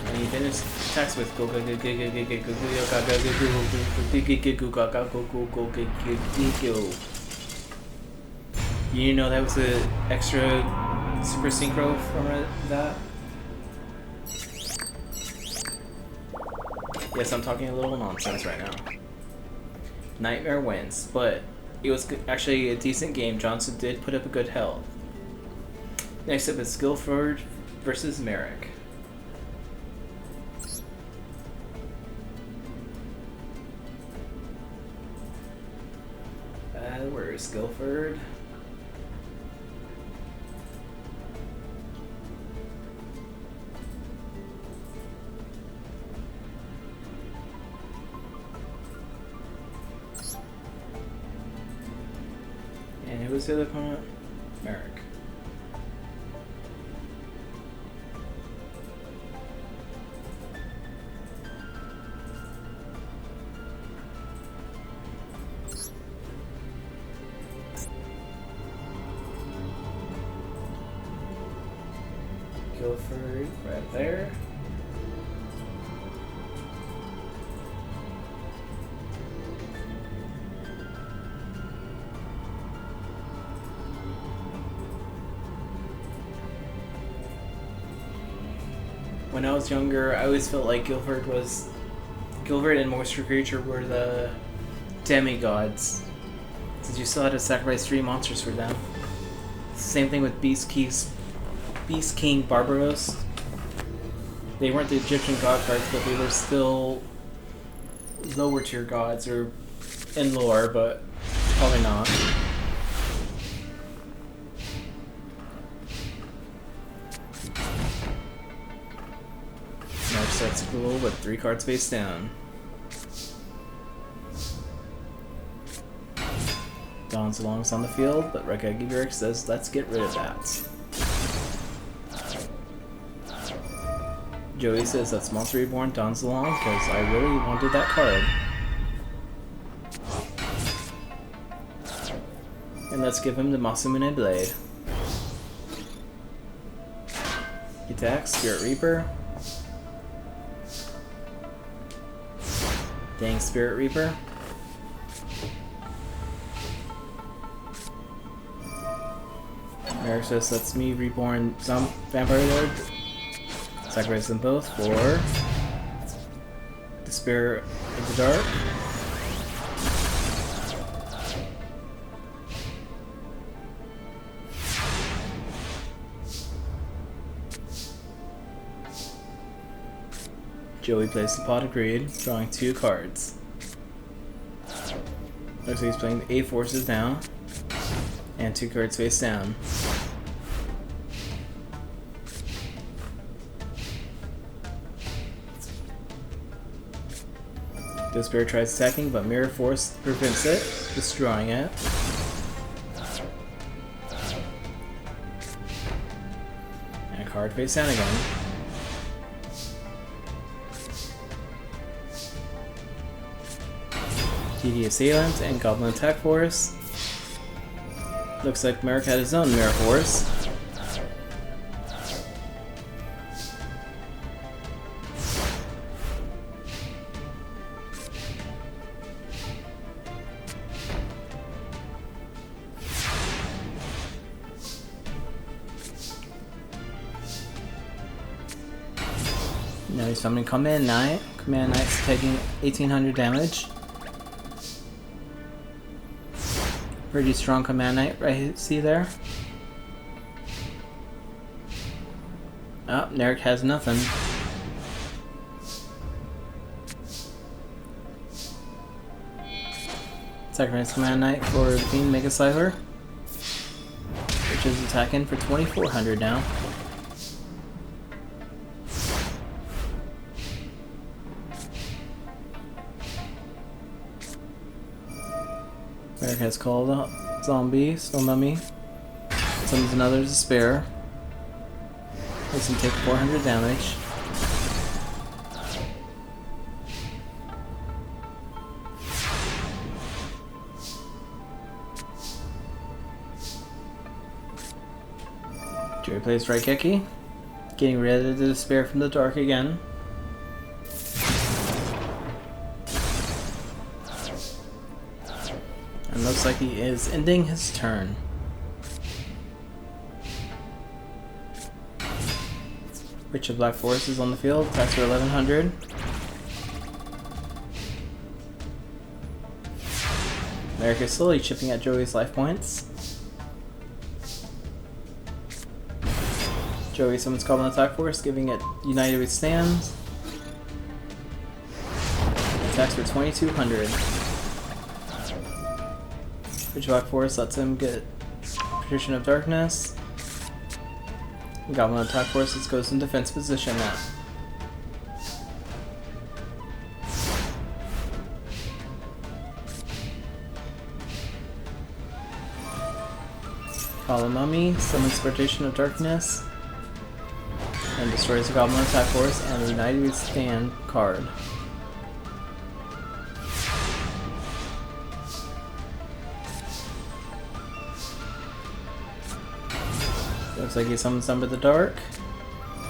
[SPEAKER 1] And he finishes attacks with Go-Go-Go-Go-Go-Go-Go-Go-Go-Go-Go-Go. You didn't know that was an extra super synchro from that? Yes, I'm talking a little nonsense right now. Nightmare wins, but it was actually a decent game. Johnson did put up a good health. Next up is Skillford versus Merrick. Where Where's Guilford? And who was the other opponent? Merrick. Guilford right there. When I was younger, I always felt like Guilford and Moisture Creature were the demigods, since you still had to sacrifice 3 monsters for them. Same thing with Beast King Barbaros. They weren't the Egyptian god cards, but they were still lower tier gods, or in lore, but probably not. Now starts Duel with 3 cards face down. Don's Along's on the field, but Rekagibirk says, let's get rid of that. Joey says that's Monster Reborn, Don's Along, because I really wanted that card. And let's give him the Masamune Blade. He attacks, Spirit Reaper. Dang Spirit Reaper. Merrick says that's me reborn Vampire Lord. Sacrifice them both for Despair of the Dark. Joey plays the Pot of Greed, drawing 2 cards. Looks like he's playing the 8 forces now, and 2 cards face down. Despair tries attacking, but Mirror Force prevents it, destroying it. And a card face down again. TD Assailant and Goblin Attack Force. Looks like Merrick had his own Mirror Force. Now he's summoning Command Knight. Command Knight's taking 1800 damage. Pretty strong Command Knight, right? See there? Oh, Nerrick has nothing. Sacrifice Command Knight for the Fiend Mega Slicer, which is attacking for 2400 now. Merrick has called a zombie, Snow Mummy. Summons another Despair. Makes him take 400 damage. Jerry plays Raigeki, getting rid of the Despair from the dark again. And looks like he is ending his turn. Witch of Black Forest is on the field, attacks for 1100. Merrick is slowly chipping at Joey's life points. Joey summons Goblin Attack Force, giving it United We Stand. Attacks for 2200. which Black Force lets him get Partition of Darkness. Goblin attack forces goes in defense position now. Hollow Mummy summons Partition of Darkness and destroys the Goblin attack force and the United We Stand card. Looks like he summons Number the Dark.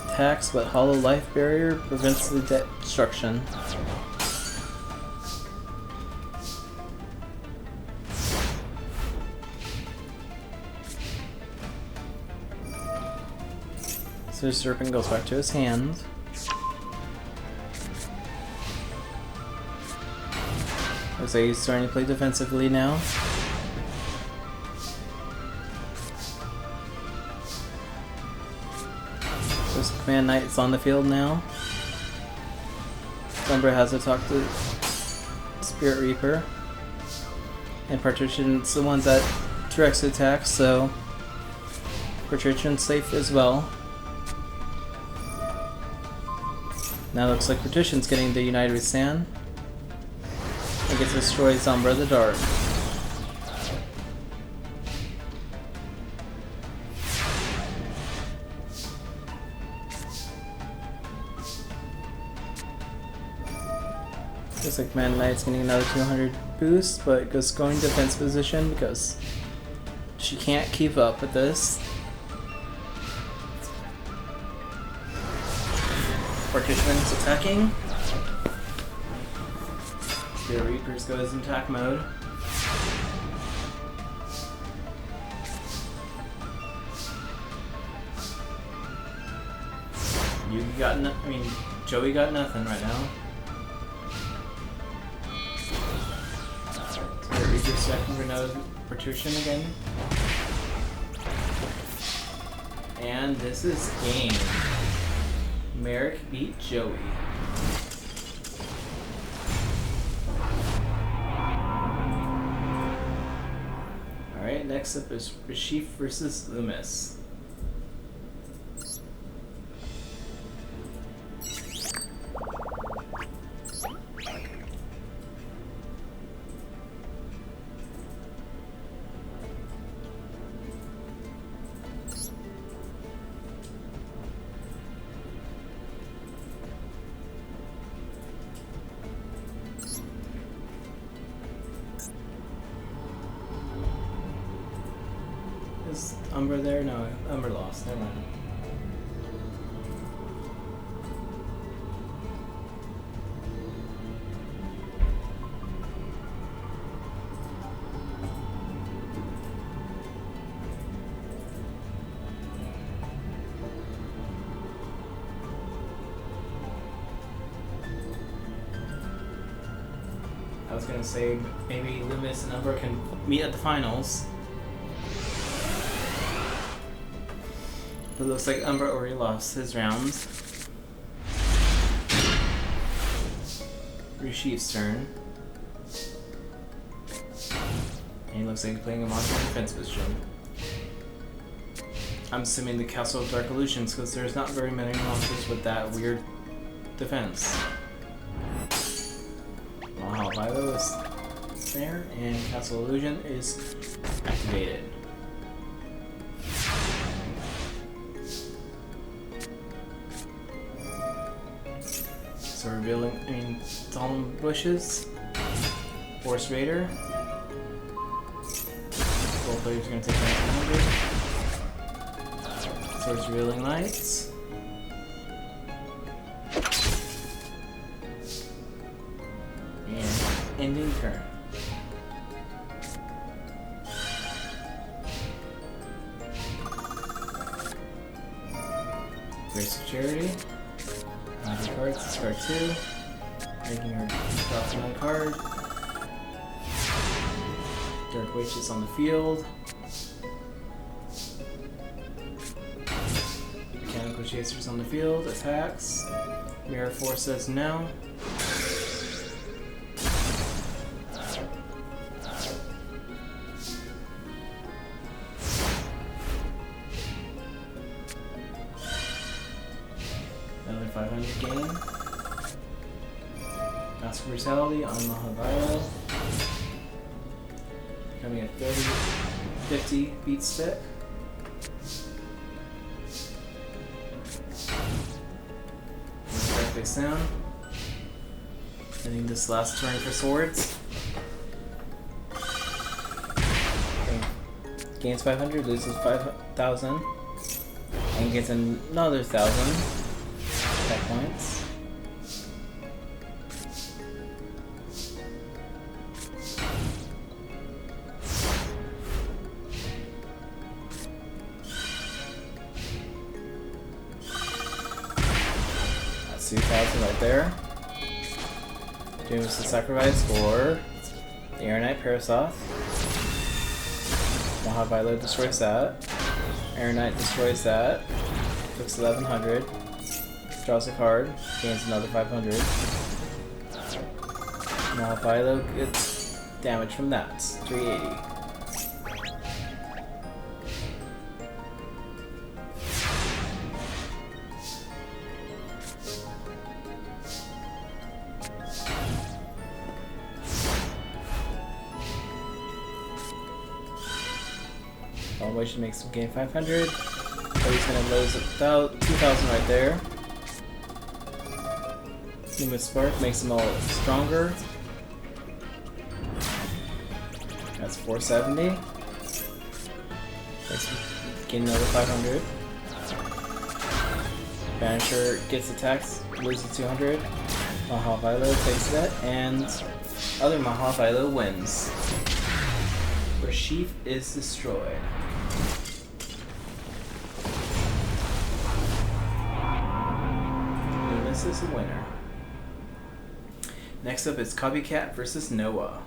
[SPEAKER 1] Attacks, but Hollow Life Barrier prevents the destruction. So his Serpent goes back to his hand. Looks like he's starting to play defensively now. Command Knight's on the field now. Umbra has to talk to Spirit Reaper. And Partition's the ones that directs the attack, so Partition's safe as well. Now it looks like Partition's getting the United We Stand. It gets destroys Umbra the Dark. Looks like Man Knight's getting another 200 boost, but goes going defense position because she can't keep up with this. Partition's attacking. Spirit Reapers goes in attack mode. Joey got nothing right now. Second for another Partition again. And this is game. Merrick beat Joey. Alright, next up is Rashif versus Loomis. Is Umbra there? No, Umbra lost. Never mind. I was gonna say maybe Loomis and Umbra can meet at the finals. It looks like Umbra already lost his rounds. Rashif's turn. And he looks like he's playing a monster defense position. I'm assuming the Castle of Dark Illusions because there's not very many monsters with that weird defense. Wow, Vilo is there and Castle Illusion is activated. So revealing, Solemn Bushes, Force Raider. Both players are going to take 100. So it's Revealing Lights. And ending turn. Grace of Charity. Cards, discard 2, making her drop another card. Dark Witch is on the field. Mechanical Chaser's on the field, attacks. Mirror Force says no. 500 gain. Mask Brutality on Mahavilo. Becoming a 50 beat stick. Perfect sound. Ending this last turn for swords. Okay. Gains 500, loses 5,000. And gets another 1,000 attack points. That's 2,000 right there. Doing this to sacrifice for the Air Knight Parasoth. Mahavilo destroys that. Air Knight destroys that. Looks 1,100. Draws a card. Gains another 500. Mahavilo gets damage from that. 380. Salvation makes him gain 500. So he's gonna lose 2,000 right there. Human Spark makes him all stronger. That's 470. Makes him gain another 500. Banisher gets attacks, loses 200. Mahavilo takes that, and other Mahavilo wins. Where Sheaf is destroyed. This is a winner. Next up is Copycat versus Noah.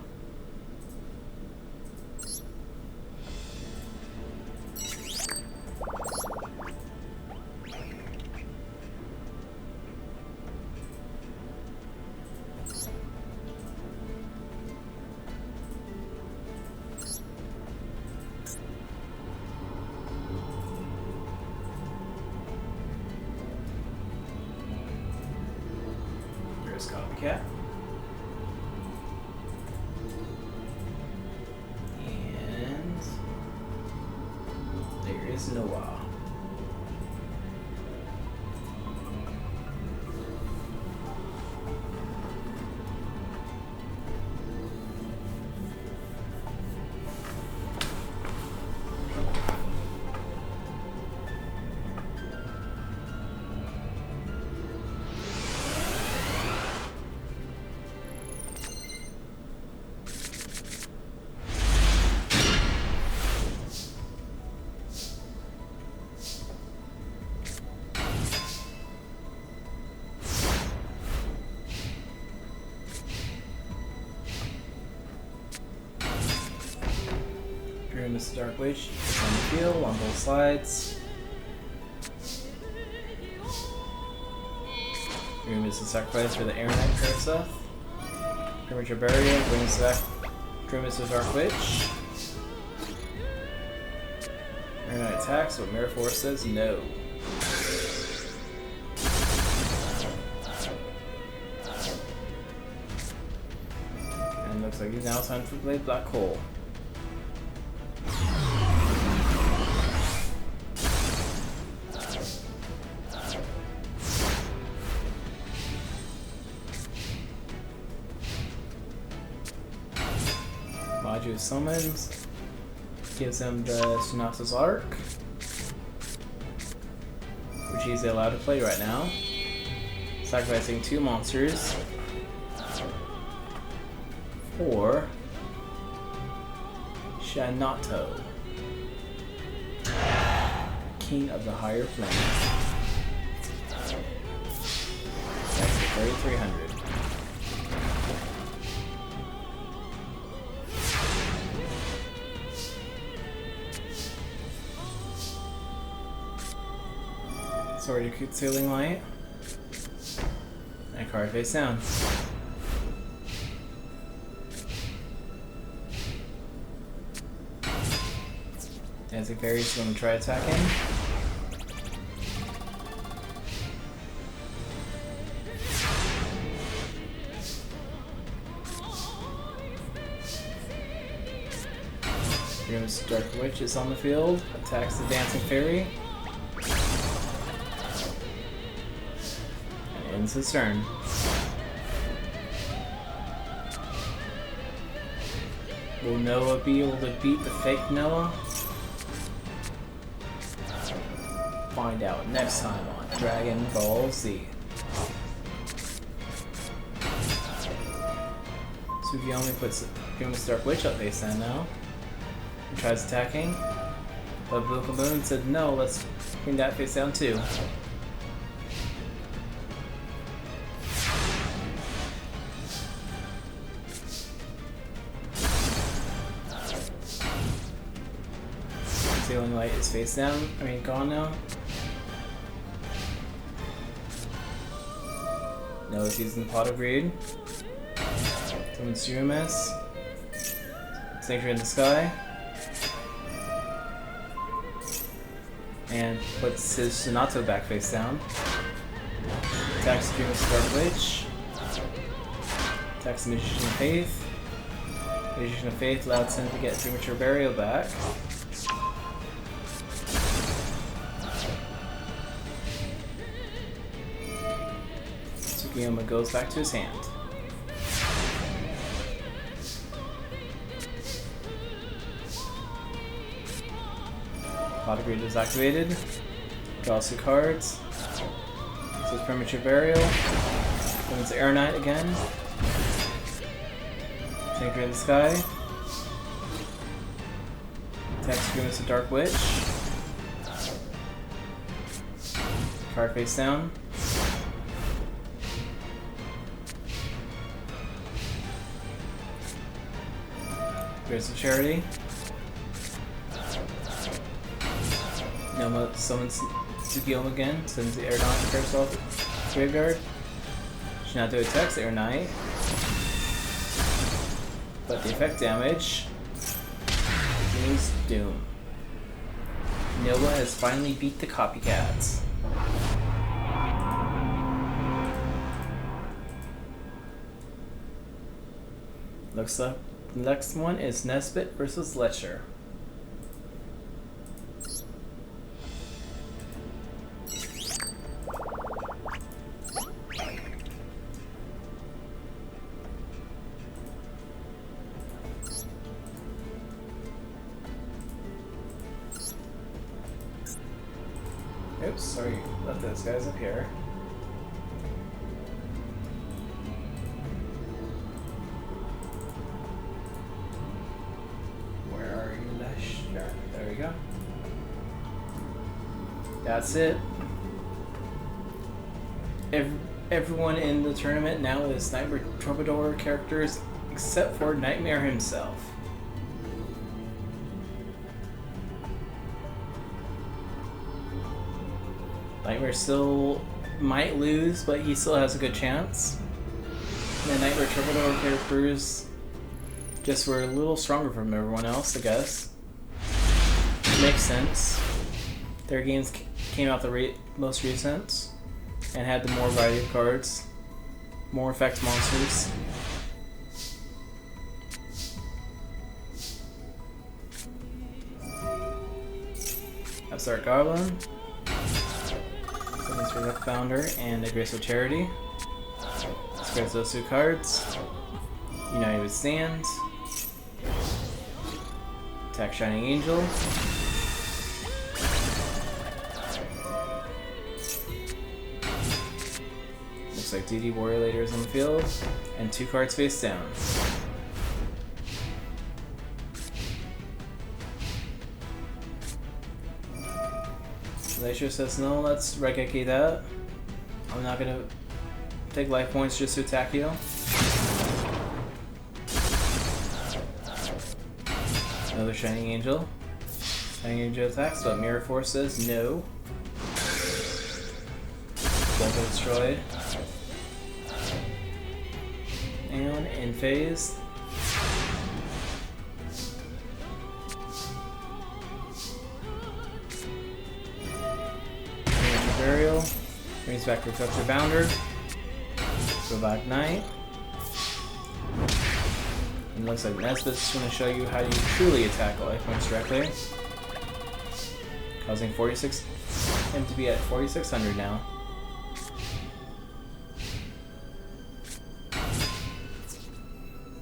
[SPEAKER 1] Copycat. And there is Noah. Mr. Dark Witch is on the field on both sides. Grimace is sacrificed for the Air Knight Parasoth. Grimace Barrier brings back Grimace the Dark Witch. Air Knight attacks, but Mirror Force says no. And looks like he's now time to play Black Hole. Maju summons, gives him the Synopsis Arc, which he's allowed to play right now, sacrificing 2 monsters for Shanato, King of the Higher Planes. That's 3,300. Sword Acute Sailing Light, and card face down. Dancing Fairy's going to try attacking. Dream's Dark Witch is on the field. Attacks the Dancing Fairy. And ends his turn. Will Noah be able to beat the fake Noah? Find out next time on Dragon Ball Z. Tsukiyomi puts Dream's Dark Witch up face down now. He tries attacking, but Bookabun said no, let's bring that face down too. Ceiling Light is face down, gone now. Noah's using the Pot of Greed. Summons UMS. Sanctuary in the Sky. And puts his Sonato back face down. Attacks Dream's Dark Witch. Attacks the Magician of Faith. Magician of Faith allows him to get Premature Burial back. Tsukiyama goes back to his hand. Pot of Greed is activated. Draws 2 cards. So it's Premature Burial. Then it's Air Knight again. Sanctuary of the Sky. Attacks Grimace of Dark Witch. Card face down. Grace of Charity. Noma summons Tsukiyama again, sends the Air Knight to herself graveyard. Shinato attacks Air Knight. But the effect damage means doom. Noah has finally beat the copycats. Looks like the next one is Nesbit versus Letcher. Oops, sorry, left those guys up here. Where are you, Lesh? There we go. That's it. Everyone in the tournament now is Nightmare Troubadour characters, except for Nightmare himself. Nightmare still might lose, but he still has a good chance. And the Nightmare Troubadour characters just were a little stronger from everyone else, I guess. Makes sense. Their games came out the most recent and had the more variety of cards, more effect monsters. Abstract Goblin. Summons for the Founder and a Graceful Charity. Discards those 2 cards. United with Stand. Attack Shining Angel. Looks like DD Warrior Later is on the field. And 2 cards face down. Glacier says no, let's Regeki that. I'm not gonna take life points just to attack you. Another Shining Angel. Shining Angel attacks, but Mirror Force says no. Both are destroyed. And in phase. Burial. Brings back Reflector Bounder. Go back Knight. And it looks like Nesbitt's going to show you how you truly attack life points directly. Causing him to be at 4,600 now.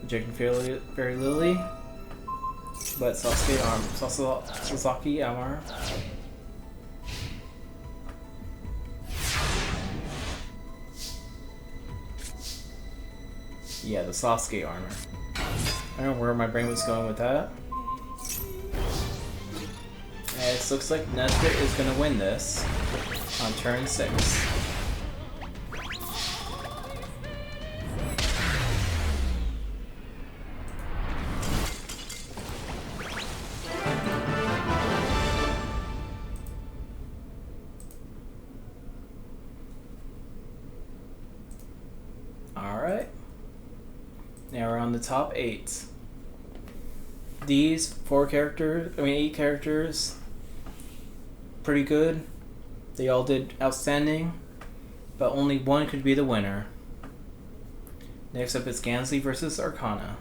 [SPEAKER 1] Ejecting Fairy Lily. But Sasaki armor. Yeah, the Sasuke armor. I don't know where my brain was going with that. And it looks like Nesbit is going to win this on turn 6. Alright. Now we're on the top 8. These 8 characters, pretty good. They all did outstanding, but only one could be the winner. Next up is Gansey versus Arcana.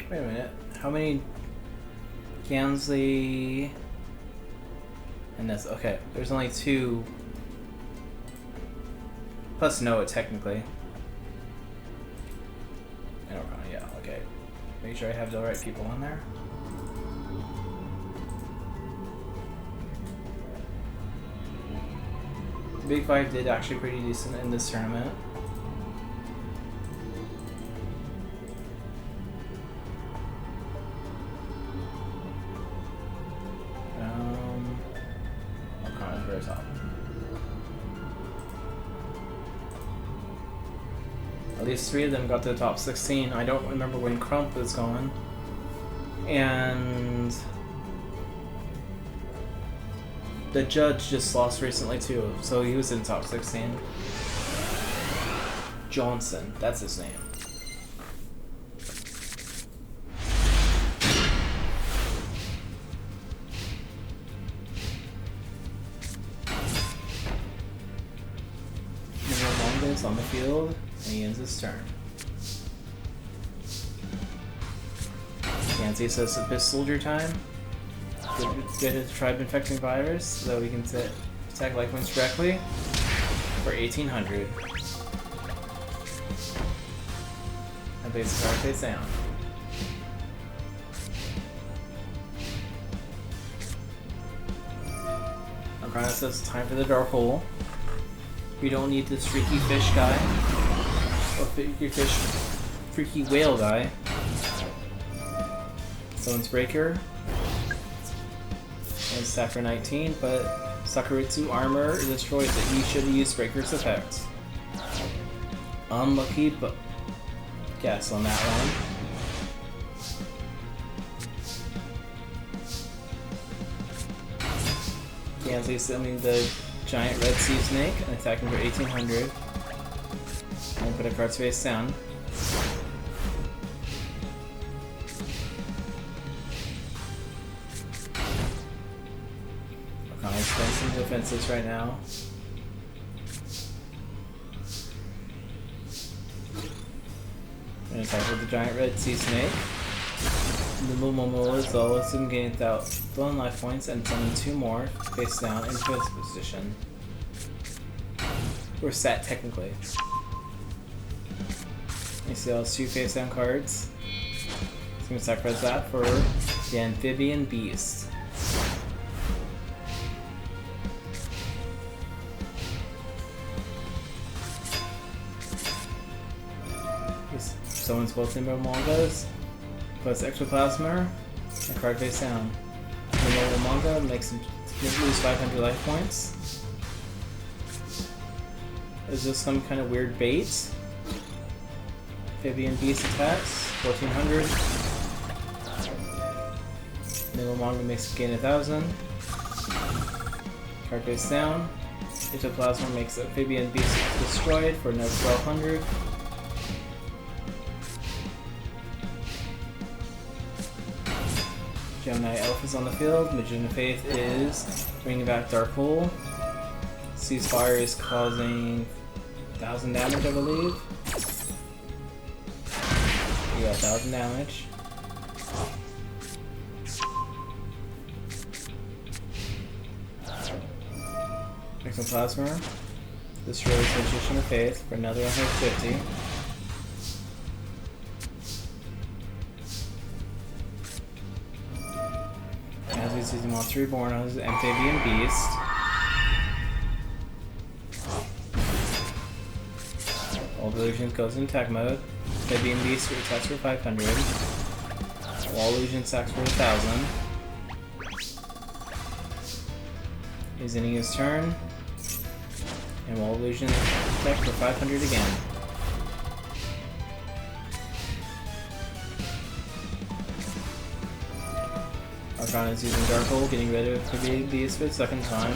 [SPEAKER 1] Wait a minute, how many Gansey and this? Okay, there's only 2 plus Noah technically. And Arcana, yeah, okay. Make sure I have the right people on there. The Big 5 did actually pretty decent in this tournament. Top. At least 3 of them got to the top 16. I don't remember when Crump was going. And the judge just lost recently too, so he was in the top 16. Johnson, that's his name. On the field, and he ends his turn. Gansey says it's soldier time. Get a tribe infecting virus so that we can attack life points directly for 1,800. And basic card face down. Arcana says time for the dark hole. We don't need this freaky fish guy, or freaky whale guy. Stone's Breaker, and Sakura 19, but Sakuritsu armor destroys it. He should have used Breaker's effect. Unlucky, but guess on that one. Gansey summoning the giant red sea snake and attacking for 1,800. And put a card's face down. Arcana's playing some defenses right now. And attack with the giant red sea snake. The Momomo is always getting 1,000 life points and summon 2 more face down into its position. We're set technically. You see those 2 face down cards. So I'm gonna sacrifice that for the Amphibian Beast. He summons both Nimbo Mangas. Plus Ectoplasma and card face down. The normal manga makes him lose 500 life points. Is this some kind of weird bait? Amphibian Beast attacks, 1,400. Normal manga makes him gain 1,000. Card face down. Ectoplasma makes Amphibian Beast destroyed for another 1,200. Young Knight Elf is on the field. Magician of Faith is bringing back Dark Hole. Ceasefire is causing 1,000 damage, I believe. Yeah, 1,000 damage. Exoplasma. Destroys Magician of Faith for another 150. As he's using Monster Reborn on his Amphibian Beast. Old Illusions goes in attack mode. Amphibian Beast attacks for 500. Wall Illusion attacks for 1,000. He's ending his turn. And Wall Illusion attack for 500 again. Archon is using Dark Hole, getting rid of the Beast for the second time.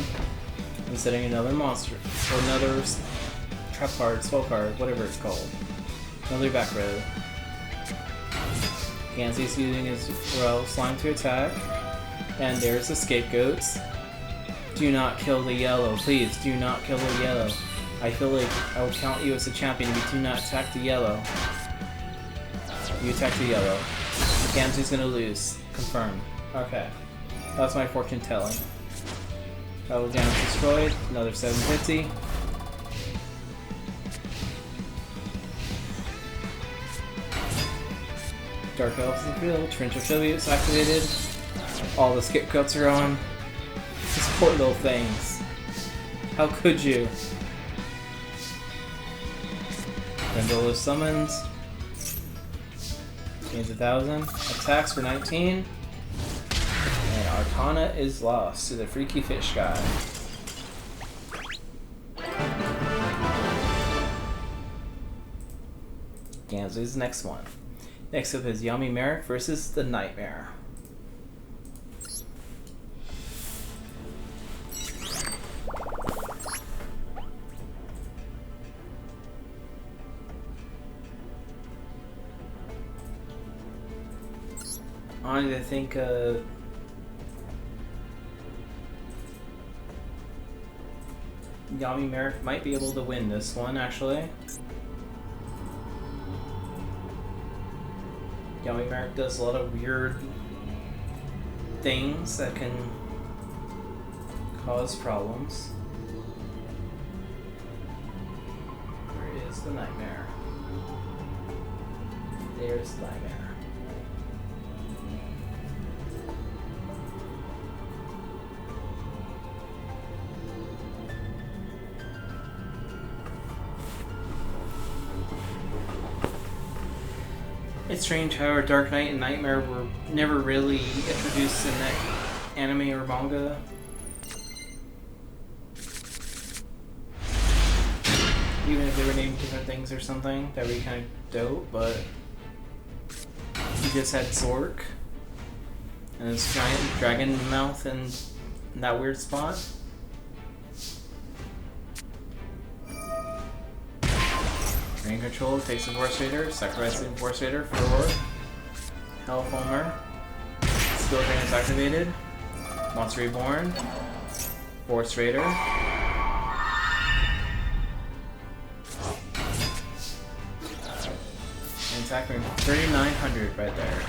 [SPEAKER 1] And setting another monster, or another trap card, spell card, whatever it's called. Another back row. Gansey's using his Slime to attack. And there's the Scapegoats. Do not kill the yellow, please, do not kill the yellow. I feel like I will count you as a champion if you do not attack the yellow. You attack the yellow. Gansey's gonna lose. Confirmed. Okay. That's my fortune telling. Battle Jam destroyed. Another 750. Dark Elves in the field. Torrential Tributes activated. All the scapegoats are on. These poor little things. How could you? Vendor is summoned. Gains 1,000. Attacks for 19. And Arcana is lost to the freaky fish guy. Ganzu's next one. Next up is Yami Merrick versus the Nightmare. Honestly, I think Yami Merrick might be able to win this one, actually. Yami Merrick does a lot of weird things that can cause problems. Where is the Nightmare? There's the Nightmare. It's strange how Dark Knight and Nightmare were never really introduced in that anime or manga. Even if they were named different things or something, that would be kind of dope, but he just had Zork and his giant dragon mouth in that weird spot. Rain Control takes the Force Raider, sacrificing the Force Raider for Hellfoamer. Skill Drain is activated. Monster Reborn. Force Raider. And attack room 3,900 right there.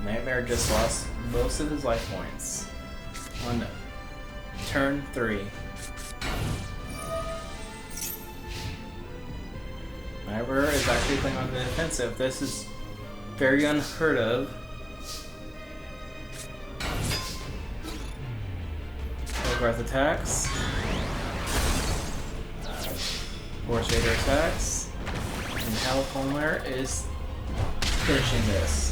[SPEAKER 1] Nightmare just lost most of his life points on turn 3. Nightmare is actually playing on the defensive. This is very unheard of. Breath attacks. Force Raider attacks. And Hellfoamer is finishing this.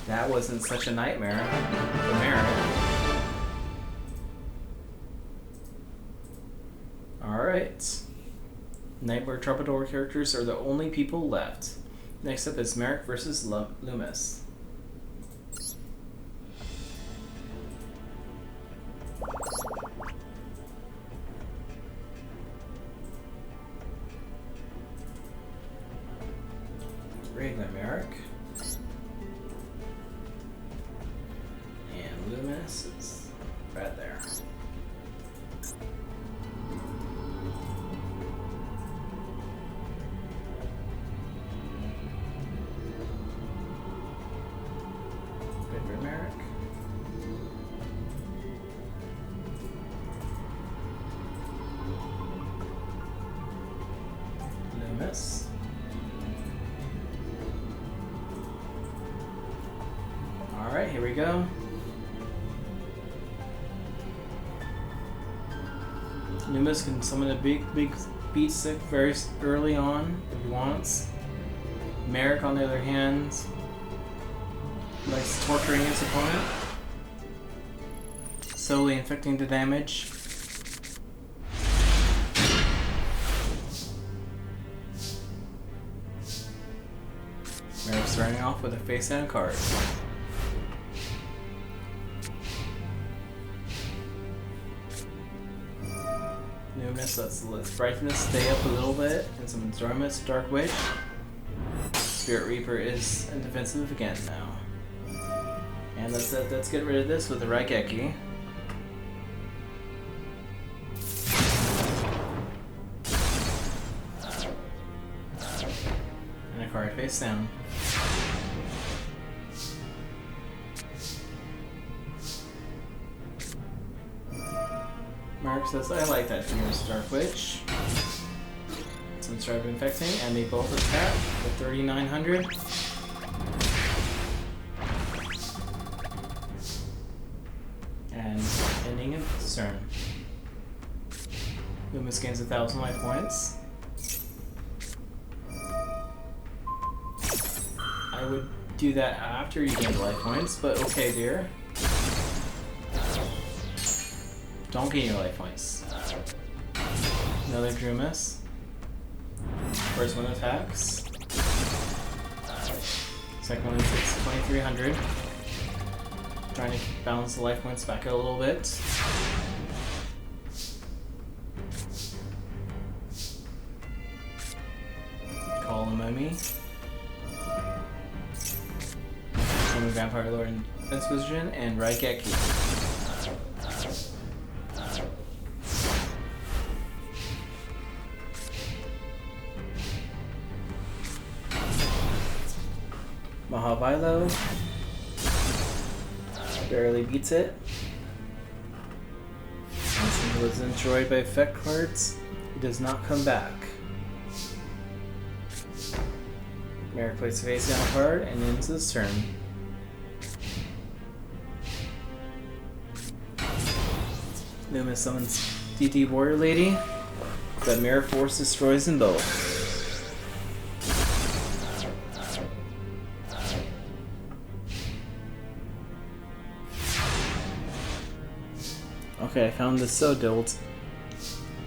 [SPEAKER 1] That wasn't such a nightmare for Merrick. Alright. Nightmare Troubadour characters are the only people left. Next up is Merrick versus Loomis. Luminous is right there. Good for Merrick. Loomis. Alright, here we go. Loomis can summon a big beat stick very early on if he wants. Merrick, on the other hand, likes torturing his opponent, slowly inflicting the damage. Merrick starting off with a face down card. Luminous lets brightness stay up a little bit, and some Dormus, Dark Witch. Spirit Reaper is defensive again now. And let's get rid of this with the Raigeki. And a card face down. Mark says, I like that Dreamer's Dark Witch. Some Stripe Infecting, and they both attack for 3,900. And ending in turn. Loomis gains 1,000 life points. I would do that after you gain the life points, but okay, dear. Don't gain your life points. Another Drumus. First one attacks. Second one takes 2,300. Trying to balance the life points back a little bit. Call a Mummy. Summon Vampire Lord in defense position, and Raigeki. Mahavilo barely beats it. And since it was destroyed by effect cards, it does not come back. Merrick plays a face down card and ends his turn. Loomis summons DD Warrior Lady, but Mirror Force destroys them both. Okay, I found the Sodilt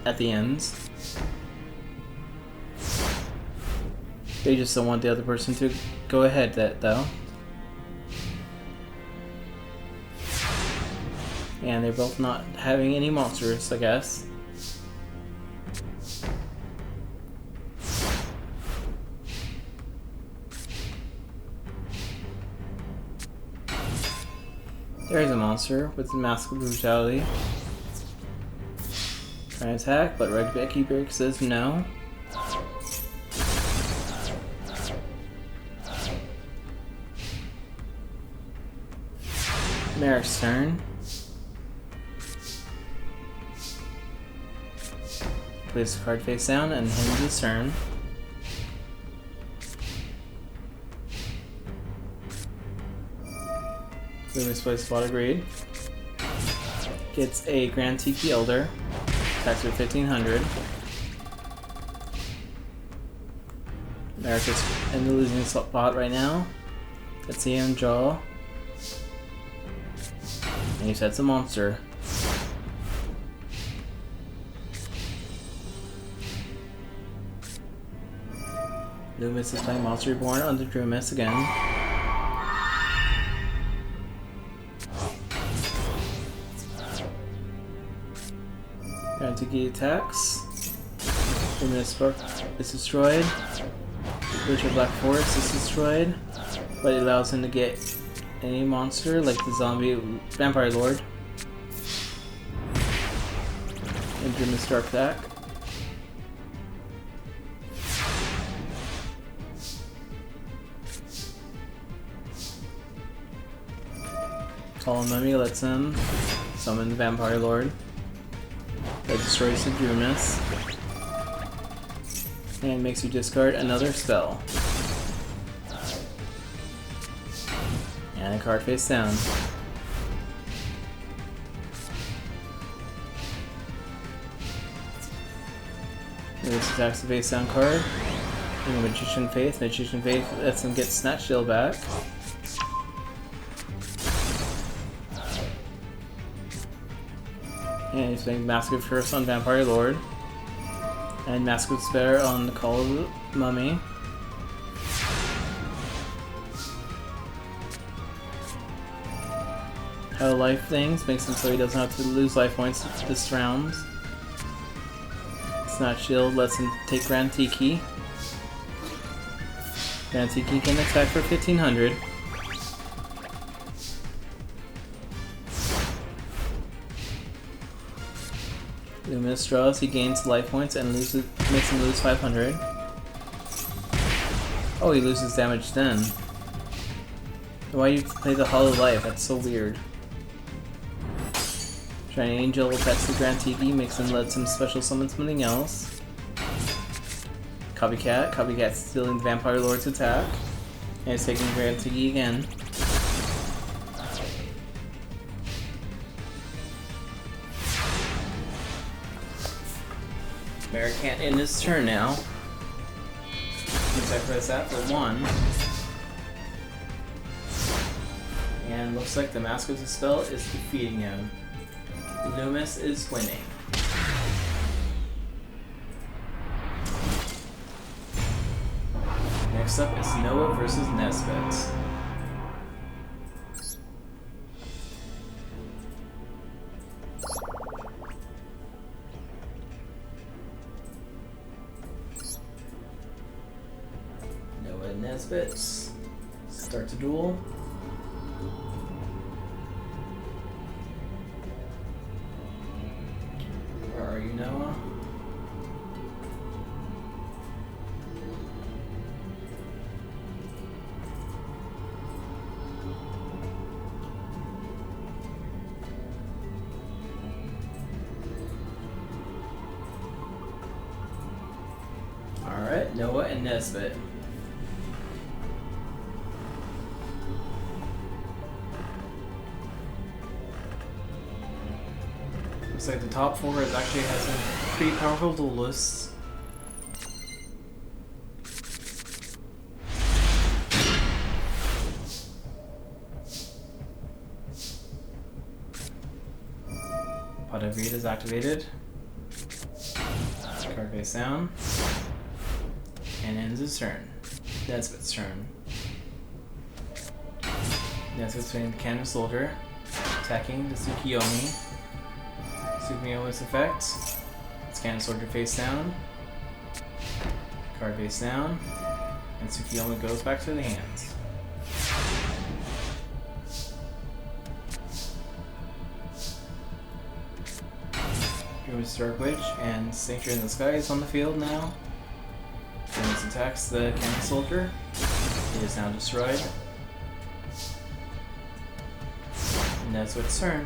[SPEAKER 1] at the end. They just don't want the other person to go ahead though. And they're both not having any monsters, I guess. There's a monster with the Mask of Brutality. Trying to attack, but Raigeki Break says no. Merrick's turn. Plays the card face down and ends his turn. Loomis plays Spotted Greed. Gets a Grand Tiki Elder. Attacks with 1,500. Merrick is in the losing spot right now. Let's see him draw. And he sets a monster. Loomis is playing Monster Reborn under Drumis again. Tiki attacks. Luminous Spark is destroyed. Witcher Black Forest is destroyed, but it allows him to get any monster like the zombie vampire lord. And Dreamer's Dark Attack. Fallen Mummy lets him summon the Vampire Lord that destroys the Drumus and makes you discard another spell. And a card face down. This attacks the face down card. And Magician Faith. Magician Faith lets him get Snatch Shield back. And he's playing Mask of Curse on Vampire Lord. And Mask of Despair on the Call of the Mummy. How life things makes him so he doesn't have to lose life points this round. Snatch Shield lets him take Grand Tiki. Grand Tiki can attack for 1500. Luminous draws, he gains life points and makes him lose 500. Oh, he loses damage then. Why do you play the Hollow Life? That's so weird. Shining Angel attacks the Grand Tiki, lets him special summon something else. Copycat. Copycat's stealing the Vampire Lord's attack. And he's taking Grand Tiki again. Bear can't end his turn now. He sacrifices that for 1. And looks like the Mask of Dispel is defeating him. Loomis is winning. Next up is Noah versus Nesbit. Noah and Nesbit start to duel. Where are you, Noah? Alright, Noah and Nesbit. Looks like the top 4 is actually has some pretty powerful duelists. Pot of Greed is activated. Card face down. And ends his turn. Nesbit's turn. Nesbit's playing the Cannon Soldier, attacking the Tsukiyomi. Tsukiyomi's effect. It's Cannon Soldier face down. Card face down. And Tsukiyomi goes back to the hands. Druid's Dark Witch and Sanctuary in the Sky is on the field now. Druid's attacks the Cannon Soldier. It is now destroyed. And that's what's turn.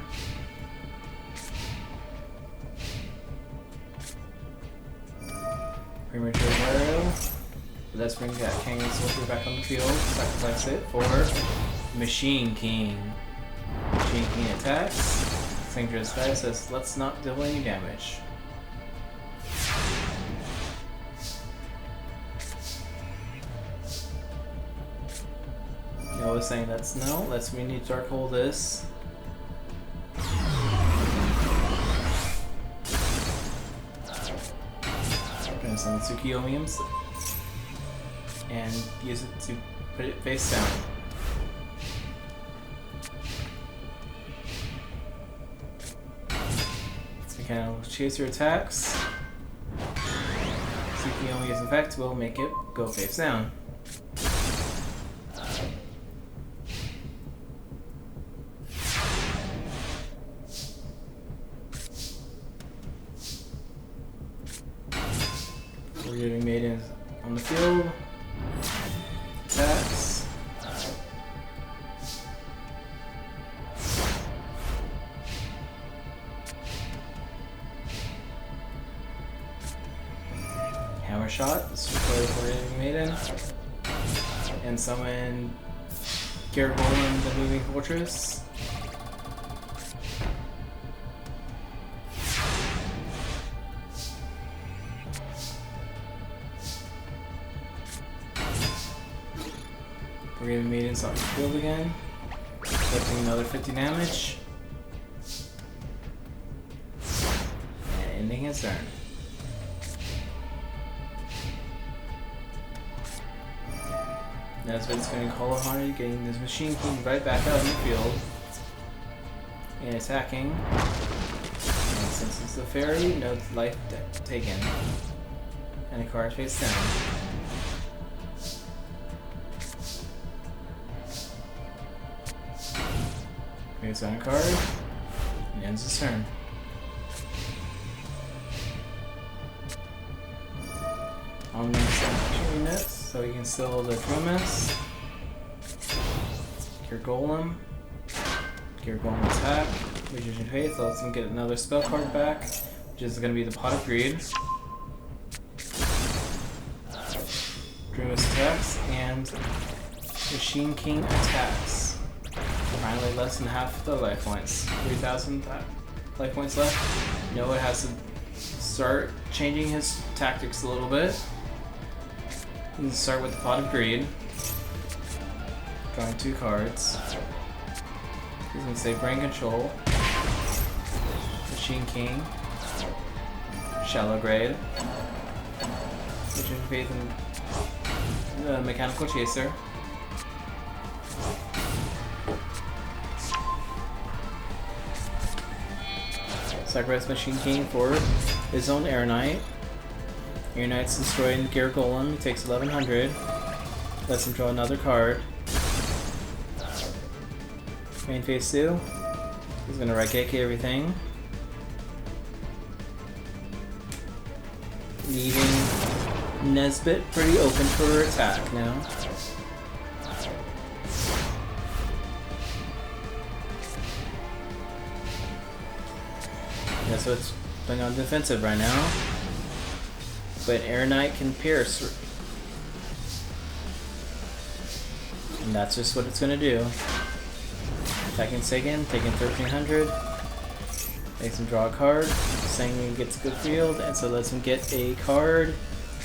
[SPEAKER 1] Premature Mario. Let's bring that Cannon Soldier back on the field. Sacrifice it for Machine King. Machine King attacks. Sanctuary Sky says, let's not deal any damage. Noah's saying that's no, we need to Dark Hole this. Gonna send Tsukiyomi and use it to put it face down. Kind of chase your attacks. Tsukiyomi's effect will make it go face down. Maiden on the field. Attacks. Hammer Shot. Destroy Brave Maiden. And summon Gargoyle, the Moving Fortress. Brave Maiden's on the field again. Inflicting another 50 damage. And ending his turn. That's what it's going to call upon you, getting this Machine King right back out in the field. And attacking. And since it's a fairy, no life taken. And the card face down. Moves on a card. And ends his turn. On the action units, so you can still the Drumus, your Golem attack, Magician Faith, so lets him get another spell card back, which is going to be the Pot of Greed. Drumus attacks, and Machine King attacks. Finally, less than half the life points. 3,000 life points left. Noah has to start changing his tactics a little bit. You can start with the Pot of Greed. Drawing 2 cards. He's going to say Brain Control. Machine King. Shallow Grade. Magician Faith and Mechanical Chaser. Sacrifice Machine King for his own Air Knight. Air Knight's destroying the Gear Golem. He takes 1100. Lets him draw another card. Main phase 2. He's gonna Raigeki everything. Leaving Nesbit pretty open for attack now. Yeah, so it's playing on defensive right now. But Air Knight can pierce. And that's just what it's gonna do. Attacking Sagan, taking 1300. Makes him draw a card. Saying he gets a good field, and so lets him get a card.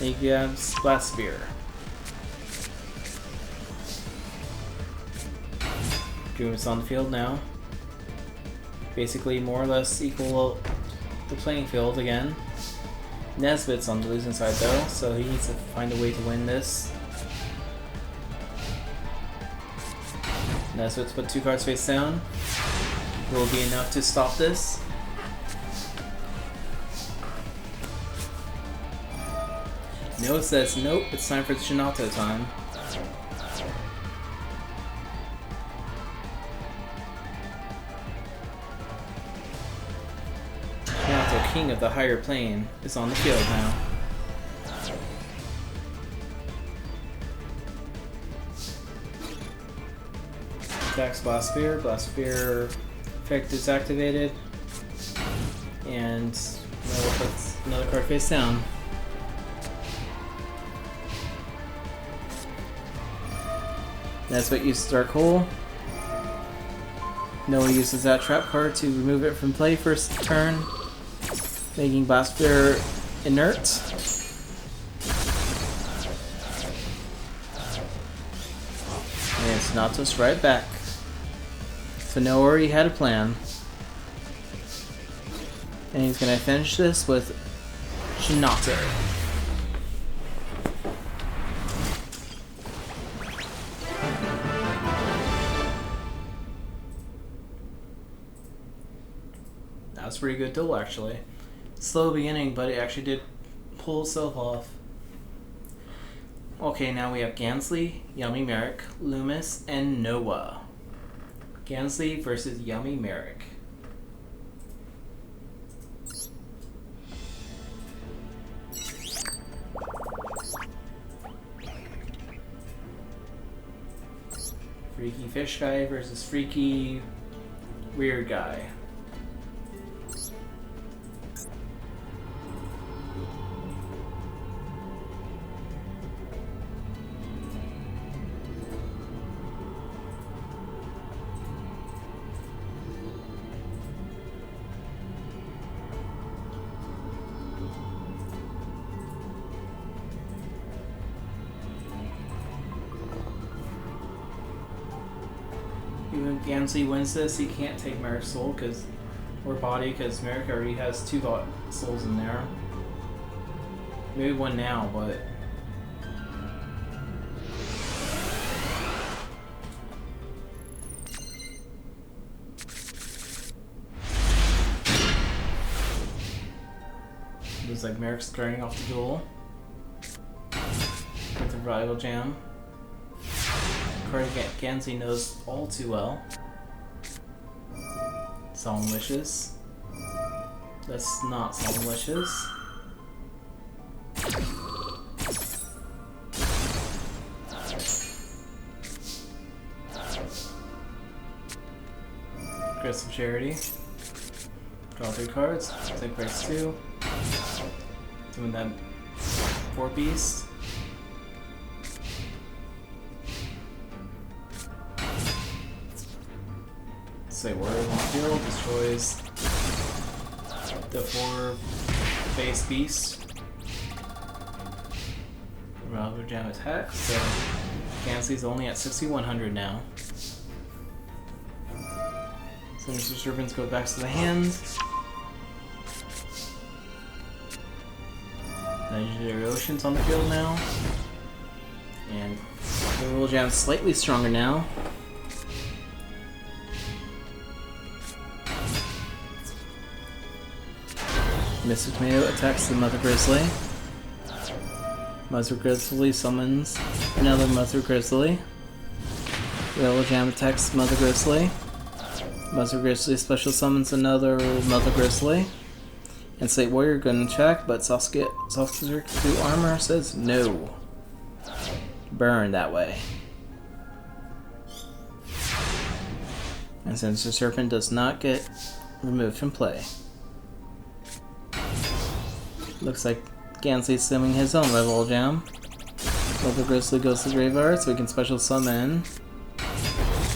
[SPEAKER 1] And he grabs Blast Spear. Drumus on the field now. Basically more or less equal the playing field again. Nesbit's on the losing side though, so he needs to find a way to win this. Nesbit's put 2 cards face down. Will be enough to stop this. No says nope, it's time for Shinato time. Shinato, king of the higher plane, is on the field now. Attacks Blast Spear. Blast Spear effect is activated. And Noah puts another card face down. That's what uses Dark Hole. Noah uses that trap card to remove it from play first turn, making Blast Spear inert. And Shinatos right back. So Noah already had a plan. And he's gonna finish this with Shinato. That was pretty good duel actually. Slow beginning, but it actually did pull itself off. Okay, now we have Gansley, Yummy Merrick, Loomis, and Noah. Gansley versus Yummy Merrick. Freaky fish guy versus freaky weird guy. Even if Gansey wins this, he can't take Merrick's soul or body because Merrick already has 2 souls in there. Maybe 1 now, but it looks like Merrick's starting off the duel with the rival jam. Gansey knows all too well. Solemn Wishes. That's not Solemn Wishes. Crystal Charity. Draw 3 cards. Take breaks 2. Doing that 4 beast. Say word on the field, destroys the 4 base beast. Revolver Jam attack, so Gansey's only at 6100 now. So Mr. Serpents go back to the hand. Legendary Ocean's on the field now. And the Revolver Jam's slightly stronger now. Mr. Tomato attacks the Mother Grizzly. Mother Grizzly summons another Mother Grizzly. Revolver Jam attacks Mother Grizzly. Mother Grizzly special summons another Mother Grizzly. And Slate Warrior gonna check, but Sasuke 2 armor says no. Burn that way. And since the Serpent does not get removed from play. Looks like Gansey's summoning his own Revolver Jam. Mother Grizzly goes to the graveyard, so we can special summon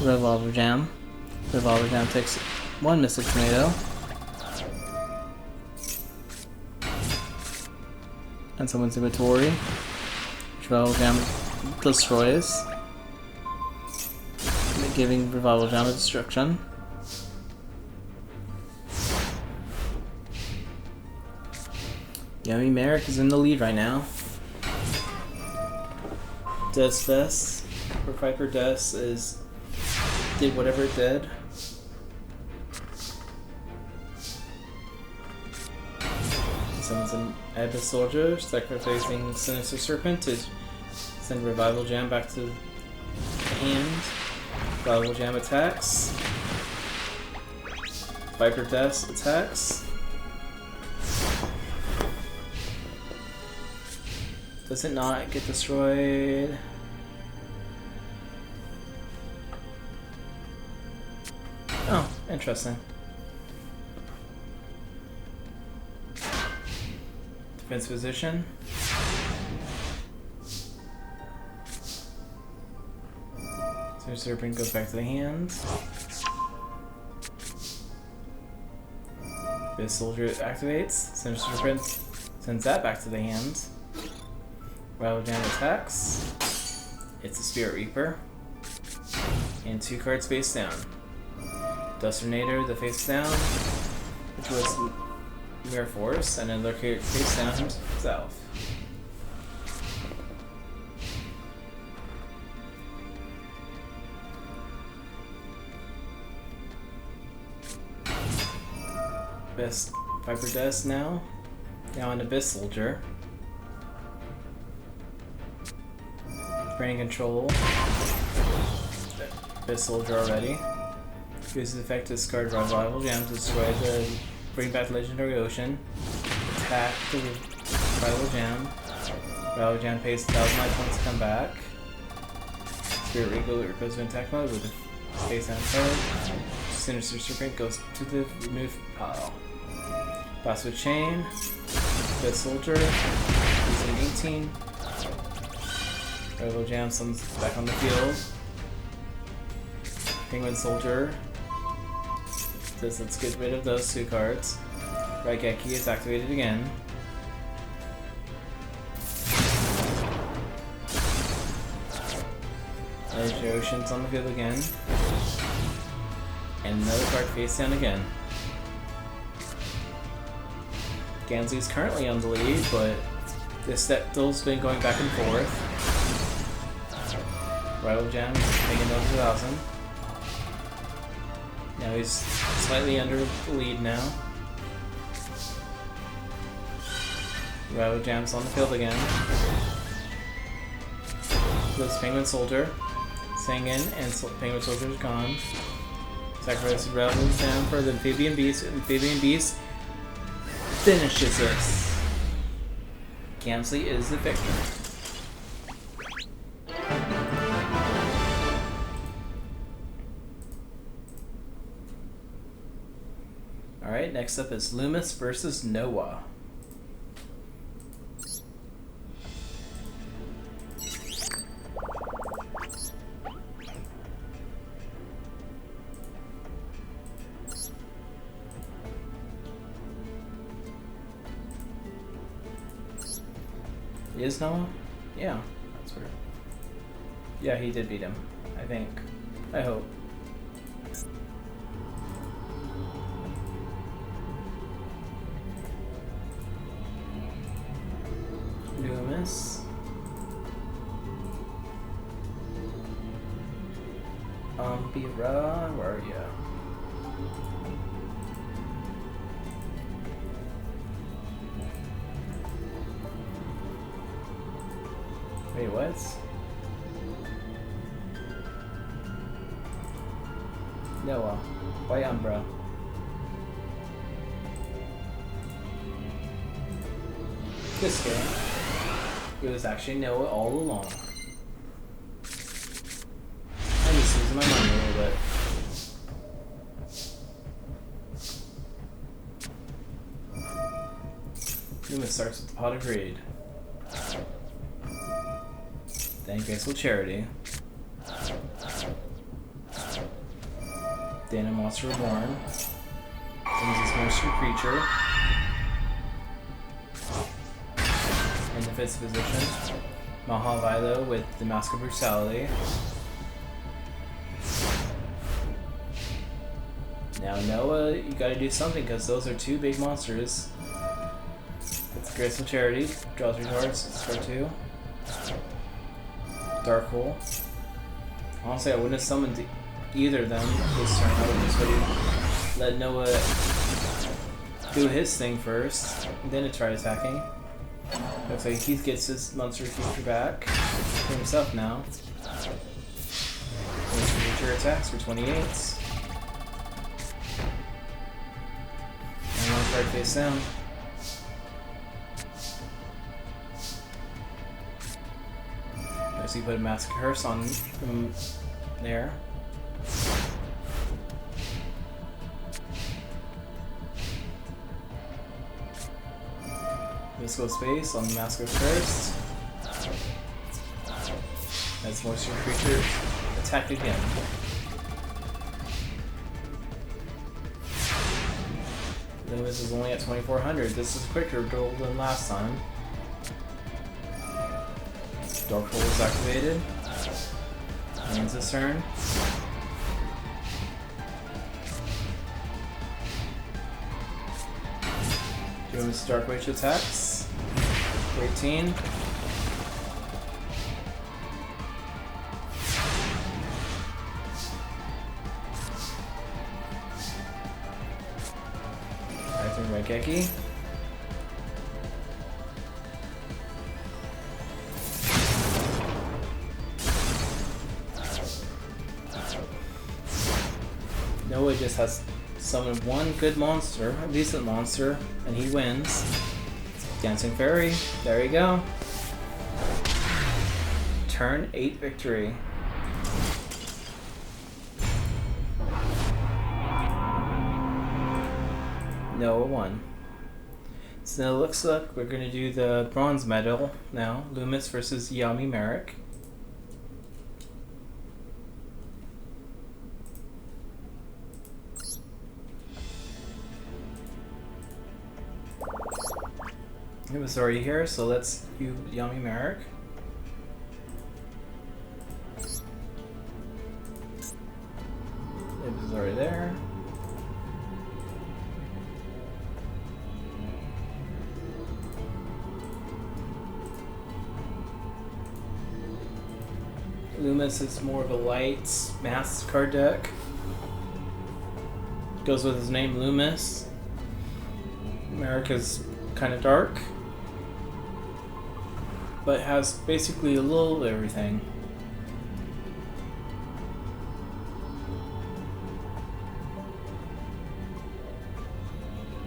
[SPEAKER 1] Revolver Jam. Revolver Jam takes 1 Mystic Tomato. And someone's inventory. Revolver Jam destroys. Giving Revolver Jam a destruction. Yummy Merrick is in the lead right now. Death's Best for Viper Death did whatever it did. Summons an Abyss Soldier, sacrificing Sinister Serpent to send Revival Jam back to the hand. Revival Jam attacks. Viper Death attacks. Does it not get destroyed? Oh, interesting. Defense position. So Serpent goes back to the hand. Abyss Soldier activates. Sinister Serpent sends that back to the hand. Rival Jam attacks. It's a Spirit Reaper. And 2 cards face down. Dusternator, the face down, which was Mirror Force, and another card face down himself. Best Viper Death now an Abyss Soldier. Branding Control. Abyss Soldier already. Uses effect to discard Revival Jam to destroy bring back Legendary Ocean. Attack the Revival Jam. Revival Jam pays 1,000 life points to come back. Spirit Regal goes to attack mode with a face down card. Sinister Serpent goes to the remove pile. Blast with Chain. Dead Soldier. Using 18. Rival Jam summons back on the field. Penguin Soldier. Says let's get rid of those 2 cards. Raigeki is activated again. Energy Ocean's on the field again. And another card face down again. Ganzu's currently on the lead, but this deck's been going back and forth. Rival Jam is making another 1,000. Now he's slightly under the lead now. Rival Jam's on the field again. Goes Penguin Soldier. Sang in, and Penguin Soldier is gone. Sacrifices Rival Jam for the Amphibian Beast. Amphibian Beast finishes us. Gansley is the victor. Alright, next up is Loomis versus Noah. Is Noah? Yeah, that's weird. Yeah, he did beat him, I think. I hope. Loomis. Umbira, where are you? Wait, what? Noah. Why Umbra? This game. It was actually Noah all along. I'm just losing my mind a little bit. Loomis starts with the Pot of Greed. Then Graceful Charity. Then a Monster Reborn. Then this Monster Creature. In the 5th position. Mahavilo with the Mask of Brutality. Now Noah, you gotta do something because those are 2 big monsters. With Graceful Charity, draw 3 cards, discard 2. Dark Hole. Honestly, I wouldn't have summoned either of them this turn. I would just really let Noah do his thing first, and then to try attacking. Looks like he gets his monster creature back for himself now. Monster creature attacks for 28. And 1 card face down. So you put a Mask Curse on there. Mystical Space on the Mask of Curse. As Monster Creature attack again. Loomis is only at 2400. This is quicker duel than last time. Dark Hole is activated. Ends his turn. Loomis Dark Witch attacks. 18. Acting Raigeki. Noah just has summoned 1 good monster, a decent monster, and he wins. Dancing Fairy, there you go. Turn 8 victory. No, a 1. So now it looks like we're going to do the bronze medal now. Loomis versus Yami Merrick. It was already here, so let's do Yami Merrick. It was already there. Loomis is more of a light mass card deck. Goes with his name, Loomis. Merrick is kind of dark, but has basically a little of everything.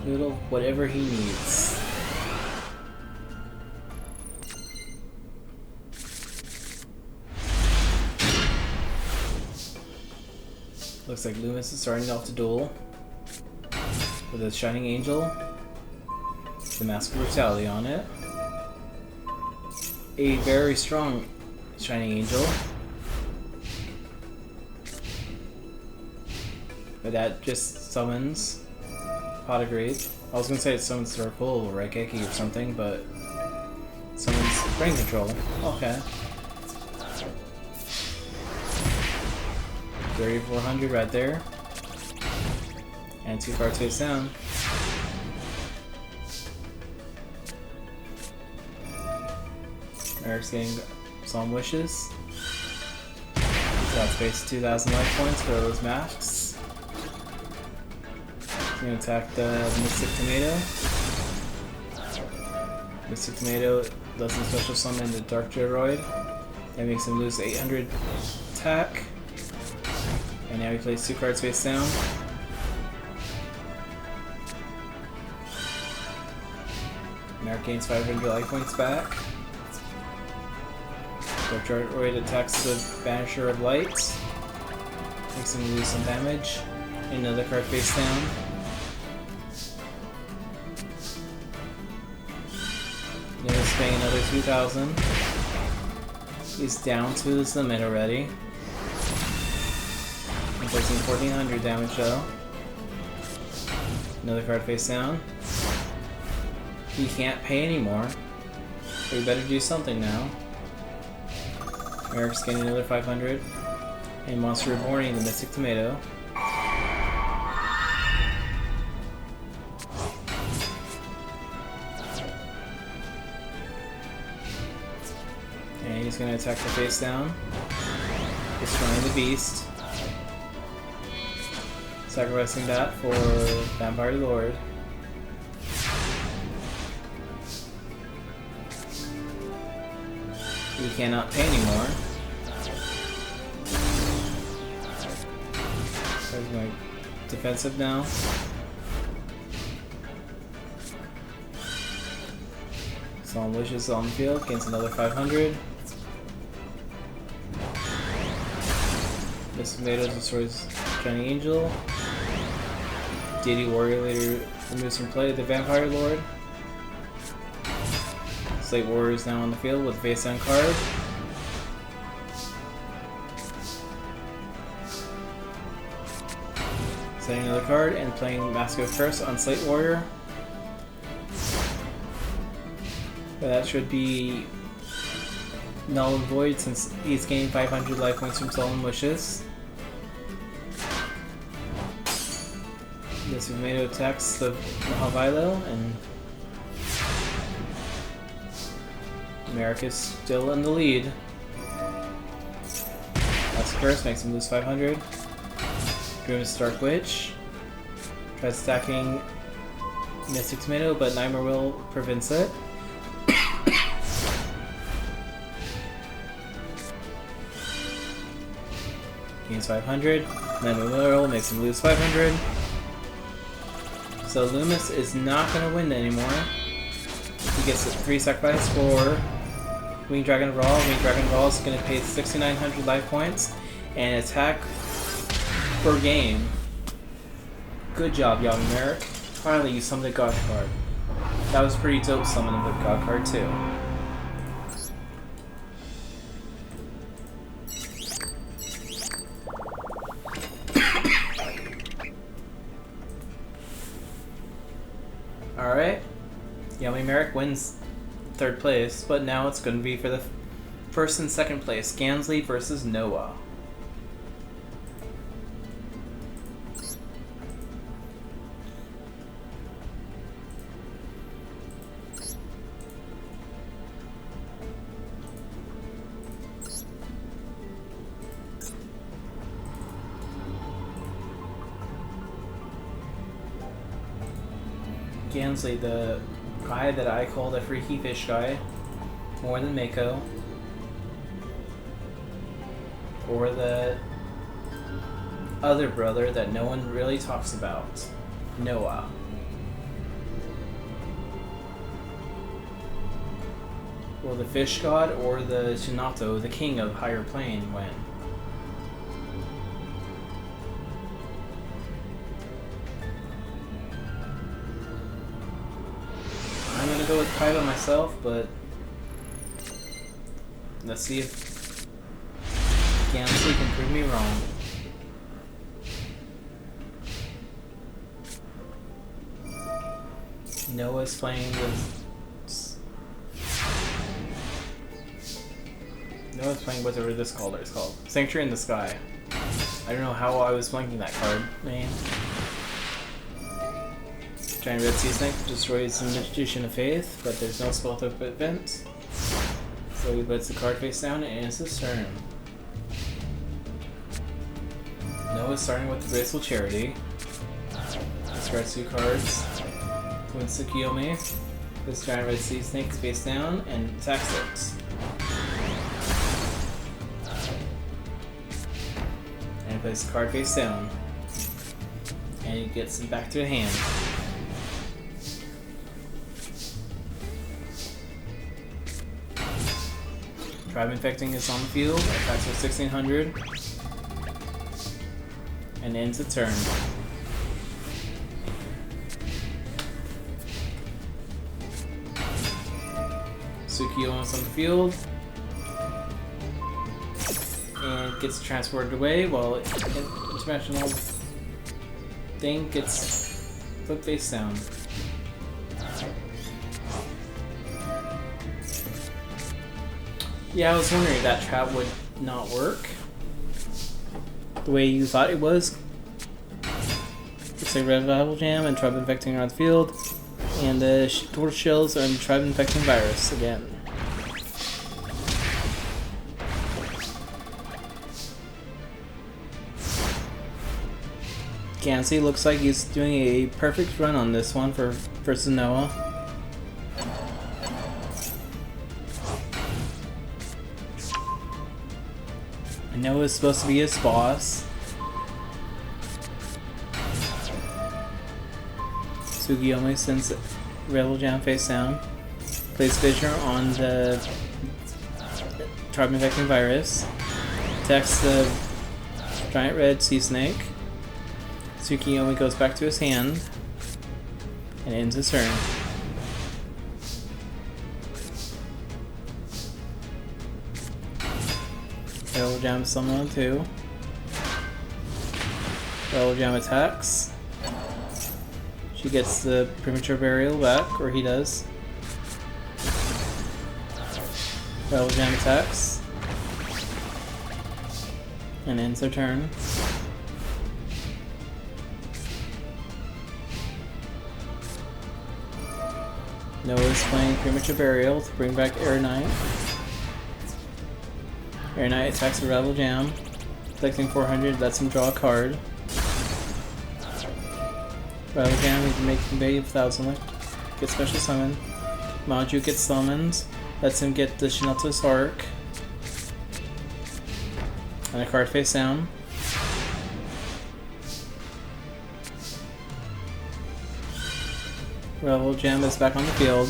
[SPEAKER 1] Little whatever he needs. Looks like Loomis is starting off the duel with a Shining Angel, the Mask of Brutality on it. A very strong Shining Angel. But that just summons Pot of Greed. I was gonna say it summons Circle or Raigeki or something, but summons Brain Control. Okay. 3400 right there. And 2 cards face down. Eric's getting some wishes. He's got space 2,000 life points for those masks. He's gonna attack the Mystic Tomato. Mystic Tomato doesn't special summon the Dark Gyroid. That makes him lose 800 attack. And now he plays 2 cards face down. Merrick gains 500 life points back. Dark Gyroid attacks the Banisher of Light. Makes him lose some damage. Another card face down. Notice paying another 2,000. He's down to his limit already. I'm placing 1,400 damage though. Another card face down. He can't pay anymore. So we better do something now. Eric's getting another 500. And Monster Reborning the Mystic Tomato. And he's going to attack the face down. Destroying the beast. Sacrificing that for Vampire Lord. He cannot pay anymore. There's my defensive now. Solemn Wishes on the field, gains another 500. This Tomato destroys Shining Angel. Deity Warrior later removes from play the Vampire Lord. Slate Warrior is now on the field with a face down card. Setting another card and playing Mask of Curse on Slate Warrior. But that should be null and void since he's gaining 500 life points from Solemn Wishes. This Tomato attacks the Mahavilo and Merrick is still in the lead. That's Curse, makes him lose 500. Grimace Dark Witch. Tries stacking Mystic Tomato, but Nightmare Will prevents it. Gains 500. Nightmare Will makes him lose 500. So Loomis is not going to win anymore. He gets a 3 sacrifice for Winged Dragon Brawl. Winged Dragon Brawl is going to pay 6,900 life points and attack per game. Good job, Yami Merrick. Finally, you summoned a god card. That was pretty dope summoning with god card too. Alright. Yummy Merrick wins 3rd place, but now it's going to be for the 1st and 2nd place. Gansley versus Noah. Gansley, the guy that I call the freaky fish guy, more than Mako, or the other brother that no one really talks about, Noah. Will the fish god or the Shinato, the king of higher plane, win? I'm gonna go with Kaiba myself, but let's see if Gansley can prove me wrong. Noah's playing whatever this color is called. Sanctuary in the Sky. I don't know how I was blanking that card name. Giant Red Sea Snake destroys the Magician of Faith, but there's no spell to event. So he puts the card face down and ends his turn. Noah's starting with the Graceful Charity. Discards 2 cards. Wins Tsukiyomi. Puts Giant Red Sea Snake face down and attacks it. And puts the card face down. And he gets it back to the hand. Tribe Infecting is on the field, attacks for 1600, and ends the turn. Tsukiyomi's on the field, and gets transported away while International thing gets flipped face down. Yeah, I was wondering if that trap would not work the way you thought it was. It's a Revival Jam and Tribe Infecting around the field, and the Torch Shells and Tribe Infecting Virus again. Gansley looks like he's doing a perfect run on this one versus Noah. Noah's supposed to be his boss. Tsukiyomi sends Rebel Jam face down. Plays Fissure on the Tribe Infecting Virus. Attacks the Giant Red Sea Snake. Tsukiyomi goes back to his hand and ends his turn. Rebel Jam summon 2. Rebel Jam attacks. She gets the Premature Burial back, or he does. Rebel Jam attacks. And ends their turn. Noah's playing Premature Burial to bring back Air Knight. Air Knight attacks the Rebel Jam, collecting 400, lets him draw a card. Rebel Jam, he can make convey 1000, get special summon. Maju gets summoned, lets him get the Shinato's Arc. And a card face down. Rebel Jam is back on the field.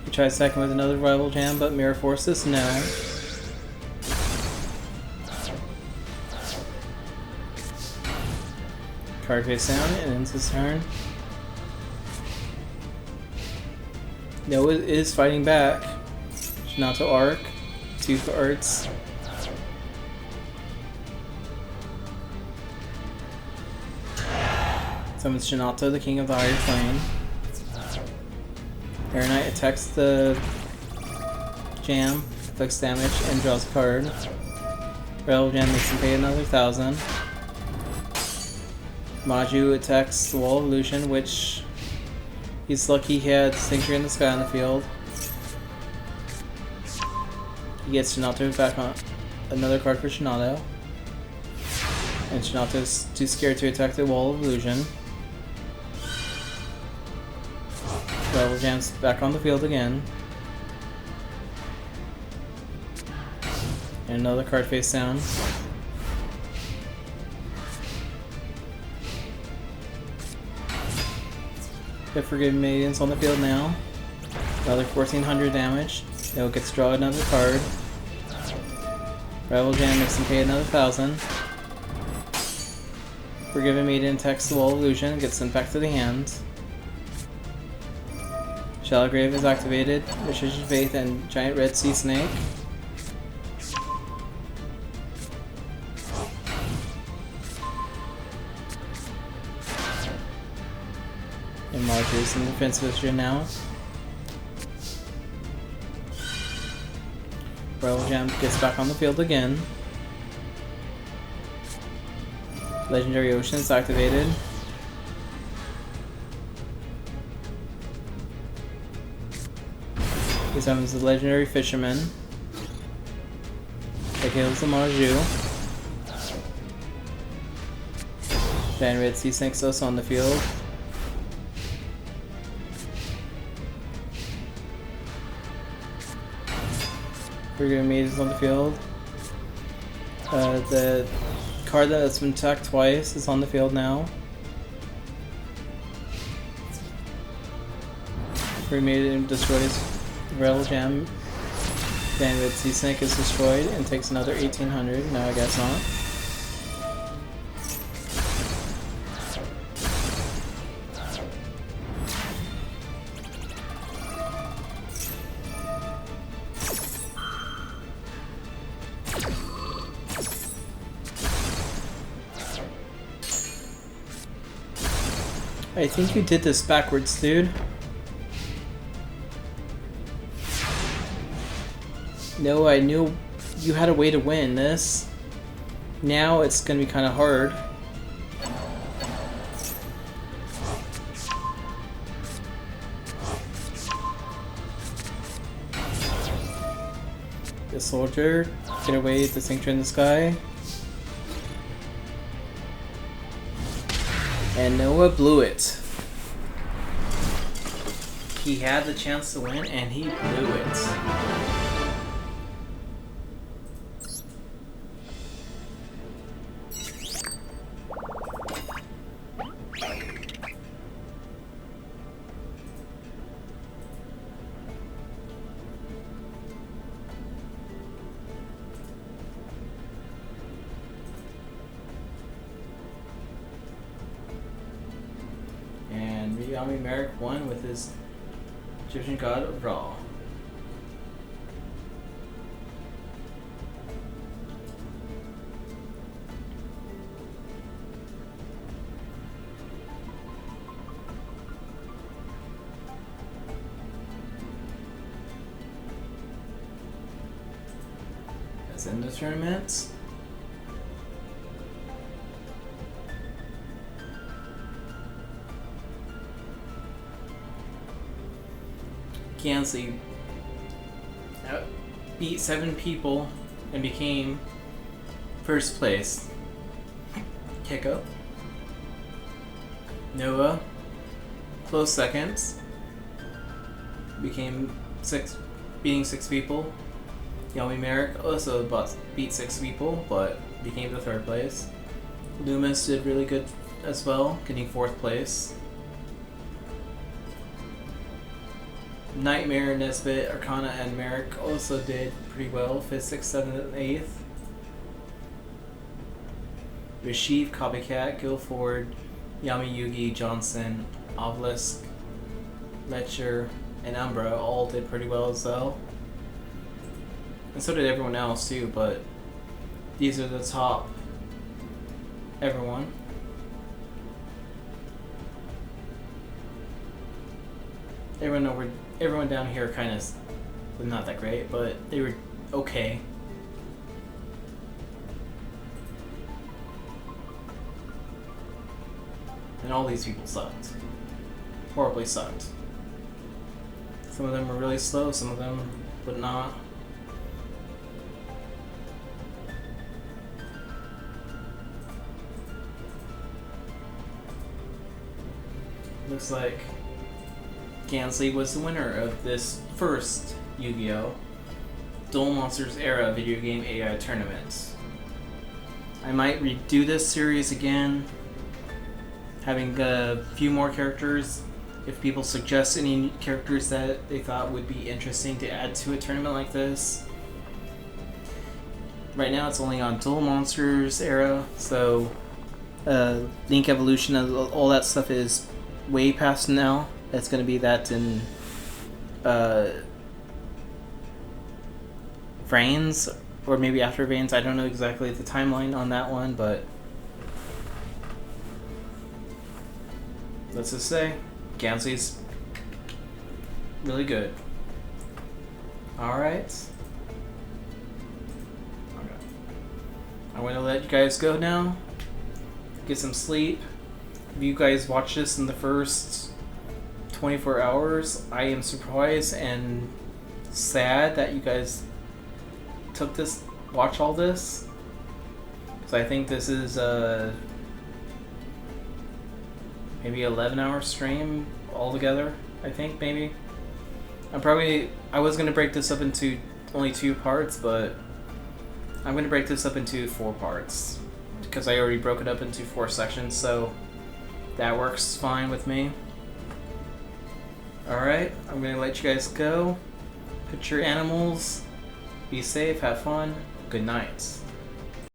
[SPEAKER 1] He tries second with another Rebel Jam, but Mirror Forces, no. Card face down, and ends his turn. Noah is fighting back. Shinato Arc. 2 cards. Summons Shinato, the King of the Higher Plane. Air Knight attacks the Jam, inflicts damage, and draws a card. Rebel Jam makes him pay another 1,000. Maju attacks the Wall of Illusion, which he's lucky he had Sanctuary in the Sky on the field. He gets Shinato back on another card for Shinato. And Shinato's too scared to attack the Wall of Illusion. Rebel Jam's back on the field again. And another card face down. The Forgiven Maiden's on the field now. Another 1,400 damage. Noah gets to draw another card. Rebel Jam makes him pay another 1,000. Forgiven Maiden attacks the Wall of Illusion and gets sent back to the hand. Shallow Grave is activated. Restriction Faith and Giant Red Sea Snake. And Marjorie's in defense position now. Rebel Jam gets back on the field again. Legendary Ocean is activated. He summons the Legendary Fisherman. That kills the Marju. Giant Red Sea Snake's also on the field. Forgiven Maiden's on the field. The card that's been attacked twice is on the field now. Forgiven Maiden destroys Rebel Jam. Giant Red Sea Snake is destroyed and takes another 1,800. No, I guess not. I think you did this backwards, dude. No, I knew you had a way to win this. Now it's gonna be kind of hard. The soldier, get away, the Sanctuary in the Sky. And Noah blew it. He had the chance to win and he blew it. Yami Merrick won with his Egyptian god of Ra. That's in the tournament. Gansey beat 7 people and became first place. Hiccup. Noah, close seconds. Beating 6 people. Yami Merrick also beat 6 people, but became the 3rd place. Loomis did really good as well, getting 4th place. Nightmare, Nesbit, Arcana, and Merrick also did pretty well, 5th, 6th, 7th, and 8th. Rashid, Copycat, Guilford, Yami, Yugi, Johnson, Obelisk, Ledger, and Umbra all did pretty well as well. And so did everyone else too, but these are the top everyone. Everyone down here kind of was not that great, but they were okay. And all these people sucked. Horribly sucked. Some of them were really slow, some of them would not. Looks like Gansley was the winner of this first Yu-Gi-Oh! Duel Monsters Era video game AI tournament. I might redo this series again, having a few more characters. If people suggest any characters that they thought would be interesting to add to a tournament like this. Right now it's only on Duel Monsters Era, so Link Evolution and all that stuff is way past now. It's going to be that in Vrains, or maybe after Vrains. I don't know exactly the timeline on that one, but let's just say Gansley's really good. Alright. Okay. I'm going to let you guys go now. Get some sleep. If you guys watch this in the first 24 hours, I am surprised and sad that you guys watch all this. Because I think this is maybe 11-hour stream altogether, I think, maybe. I was going to break this up into only 2 parts, but I'm going to break this up into 4 parts. Because I already broke it up into 4 sections, so that works fine with me. Alright, I'm going to let you guys go. Put your animals, be safe, have fun, good night.